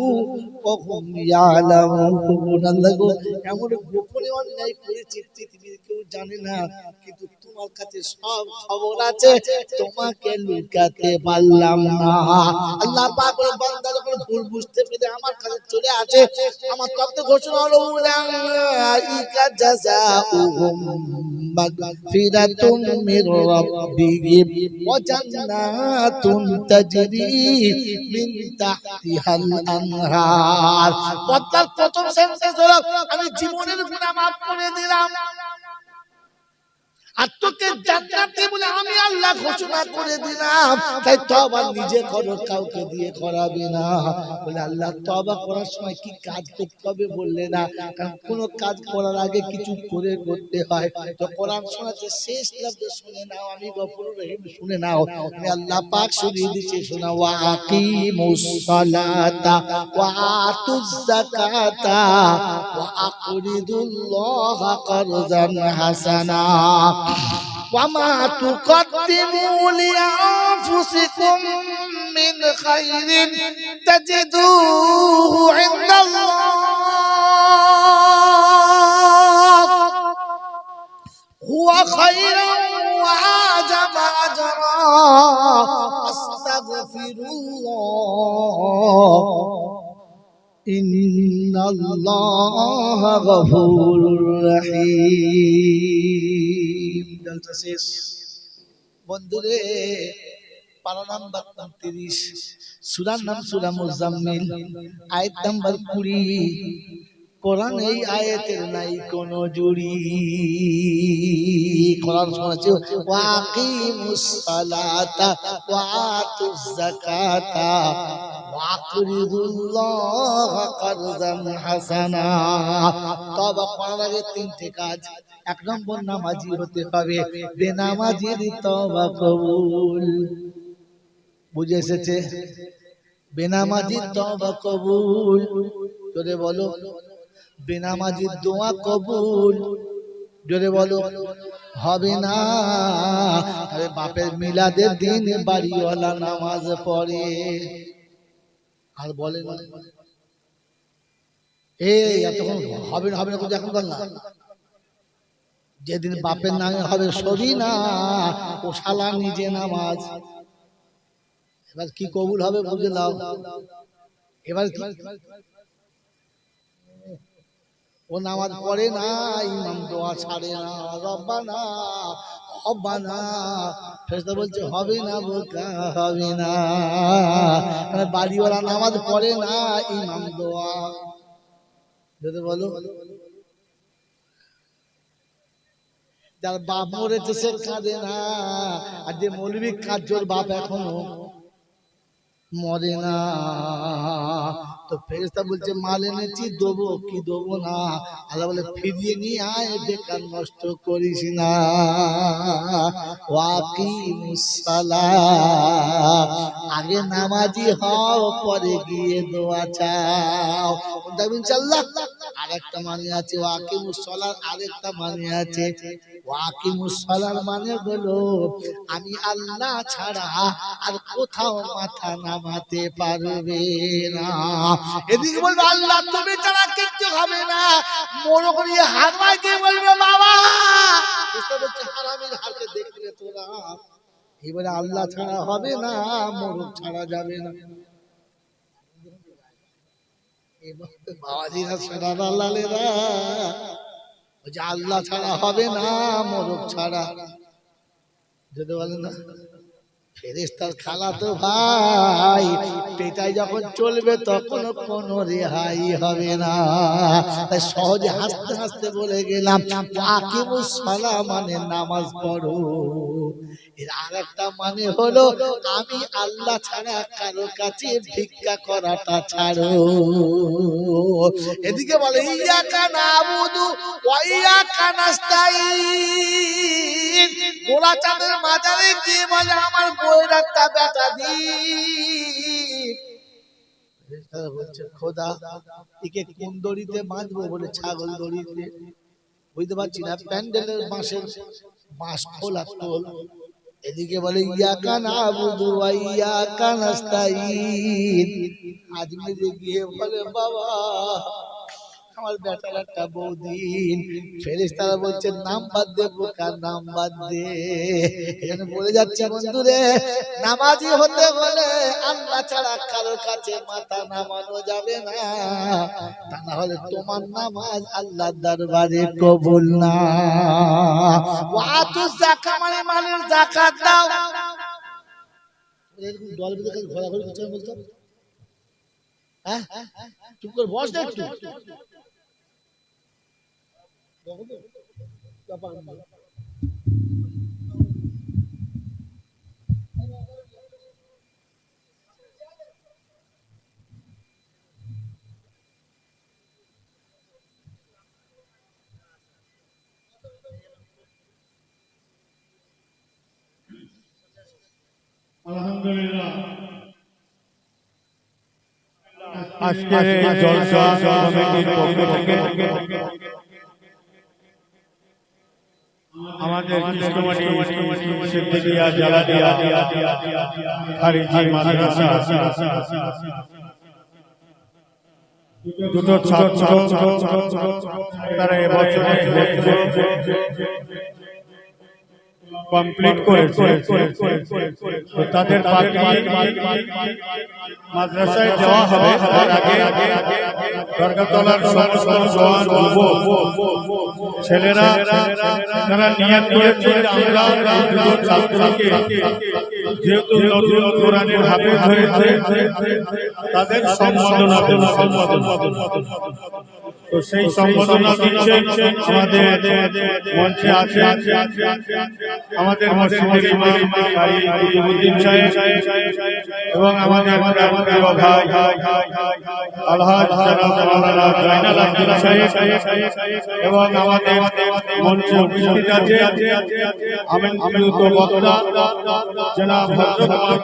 ওয়া হুম ইয়ালামুন। আল্লাহ গো এমন গোপনে অন্যায় করেছি পৃথিবীর কেউ জানে না, কিন্তু তোমার কাছে সব খবর আছে, তোমাকে লুকাতে পারলাম না। আল্লাহ পাক বলে বান্দা যখন ভুল বুঝতে পেরে আমার কাছে চলে আসে, আমার তত্ত্ব ঘোষণা হলো উলাইকা জাযাউহুম মাগফিরাতুম মির রাব্বিহিম ওয়া জান্নাতুন তাজরি মিন তাহতিহাল আনহার। প্রথম সেন্টেন্স হলো আমি জীবনের গুনাহ মাফ করে দিলাম, আর তোকে জান্নাতে বলে আমি আল্লাহ ঘোষণা করে দিলাম। তাই তওবা নিজে করো, কাউকে দিয়ে করাবে না। বলে আল্লাহ তওবা করার সময় কি কাজ করতে হবে বললে না, কারণ কোন কাজ করার আগে কিছু করে করতে হয়। তো কোরআন শোনাতে শেষ শব্দ শুনে নাও, আমি গফুরুর রহিম শুনে নাও। আমি আল্লাহ পাক শুনিয়ে দিচ্ছি শোনা ওয়া আকিমুস সালাতা ওয়া আতুজ যাকাতা ওয়া আকরিদুল্লাহা কারজান হাসানা وما تقدموا لأنفسكم من خير تجدوه عند الله هو خيرا وأعظم أجرا أستغفر الله إن الله غفور رحيم। বন্ধুরে পারা নাম্বার 29 সূরার নাম সূরা মুজাম্মিল আয়াত নাম্বার 20। কোরআন এই আয়াতের নাই কোন জুড়ি। কোরআন শোনাচ্ছে ওয়া আকিমুস সালাতা ওয়া আতুজ যাকাতা ওয়া আকরিদুল্লাহা কারজান হাসানা। তওবা করার আগে তিনটে কাজ। এক নম্বর নামাজি হতে হবে, বেনামাজির তওবা কবুল। বুঝে এসেছে? বেনামাজির তওবা কবুল। তোরে বলো বেনামাজির দোয়া কবুল, জোরে বলো, হবে না। আরে বাপের মিলাদের দিন বাড়িওয়ালা নামাজ পড়ে, আর বলে এতক্ষণ হবে না হবে না এখন বল না, যেদিন বাপের নামে হবে সবই না, ও শালা নিজে নামাজ। এবার কি কবুল হবে বুঝে নাও। এবার ও নামাজ পড়ে না, ইমাম দোয়া ছাড়ে না, রব্বানা রব্বানা, ফেরেশতা বলছে হবে না বোকা হবে না। বাড়িওয়ালা নামাজ পড়ে না, ইমাম দোয়া, যদি বলো যার বাপ মরেছে সে কাঁদে না, আর যে মৌলবী কাজর বাপ এখনো মরে না। তো ফেরেশতা বলছে মাল এনেছি দেবো কি দেবো না, আল্লাহ বলে ফিরিয়ে নিয়ে আয়, বেকার নষ্ট করিস না। ওয়াকিমুস সালাত, আগে নামাজি হও পরে গিয়ে দোয়া চাও। ইনশাআল্লাহ আরেকটা মানে আছে ওয়াকিমুস সালাত, আরেকটা মানে আছে ওয়াকিমুস সালাত মানে হলো আমি আল্লাহ ছাড়া আর কোথাও মাথা নামাতে পারবে না। এদিকে বলবে আল্লাহ তুমি ছাড়া কিচ্ছু হবে না, মনে করি হারমাকে বলবে বাবা, বলছে হারামির হাতে দেখলে তোরা, এবারে আল্লাহ ছাড়া হবে না, মোরগ ছাড়া যাবে না। বাবাজিরা সোনার লালেরা, আল্লাহ ছাড়া হবে না, মোরগ ছাড়া, যদি বলে না ফেরেশতার খালাতো ভাই পেটাই যখন চলবে তখন কোনো রেহাই হবে না। তাই সহজে হাসতে হাসতে বলে গেলাম আকিমুস সালাত মানে নামাজ পড়ো। এর আরেকটা মানে হলো আমি আল্লাহ ছাড়া কারো কাছে ভিক্ষা করাটা ছাড়ো। এদিকে বলে ইয়াকা নাবুদু ওয়া ইয়াকা নাস্তাইন, গোলা চাঁদের মাজারে গিয়ে বলে আমার বইয়ের একটা বেটা দিন, বলছে খোদা একে কোন দড়িতে বাঁধবো, বলে ছাগল দড়িতে, বুঝতে পারছি না, প্যান্ডেলের বাঁশ খোলা তোল। এদিকে বলে ইয়াকা নাবুদু ওয়া ইয়াকা নাস্তাইন, আজমিরে গিয়ে বলে বাবা আমার বেটার একটা বউদিন, ফেরেশতারা বলছে নাম বাদ দে বোকা, নাম বাদ দে। এখানে বলে যাচ্ছে বন্ধুরে নামাজি হতে হলে আল্লাহ ছাড়া কারোর কাছে মাথা নামানো যাবে না, তা না হলে তোমার নামাজ আল্লাহর দরবারে কবুল না। ওয়াতু যাকাত মানে মালের যাকাত দাও। এরকম দল বেঁধে ঘোরাঘুরি করছে বলতো, হ্যাঁ চুপ করে বস না একটু। আলহামদুলিল্লাহ আজকে জলসা কমিটির পক্ষ থেকে আমাদের কৃষ্ণমণি সিদ্দিকিয়া জালালিয়া খারিজি মাদ্রাসা দুটো ছাত্র তারা এবছরে কমপ্লিট করেছে, তাদের মাদ্রাসায় যাওয়া হবে। তার আগে দরগাতলার সমস্ত জওয়ান যুবক ছেলেরা তারা নিয়ত করেছে আমরা দুটো ছাত্রকে যেহেতু নতুন কোরআনের হাফেজ হয়েছে তাদের সম্মাননা দেব। তো সেই সম্বোধনা দিচ্ছেন আমাদের মঞ্চে আছে আমাদের মসজিদের ইমাম কারি কুতুবউদ্দিন সাহেব এবং আমাদের প্রিয় ভাই আলহাজ জনাব মাওলানা জয়নাল আব্দিন সাহেব এবং আমাদের মঞ্চে উপস্থিত আছে আমন্ত্রিত বক্তা জনাব হযরত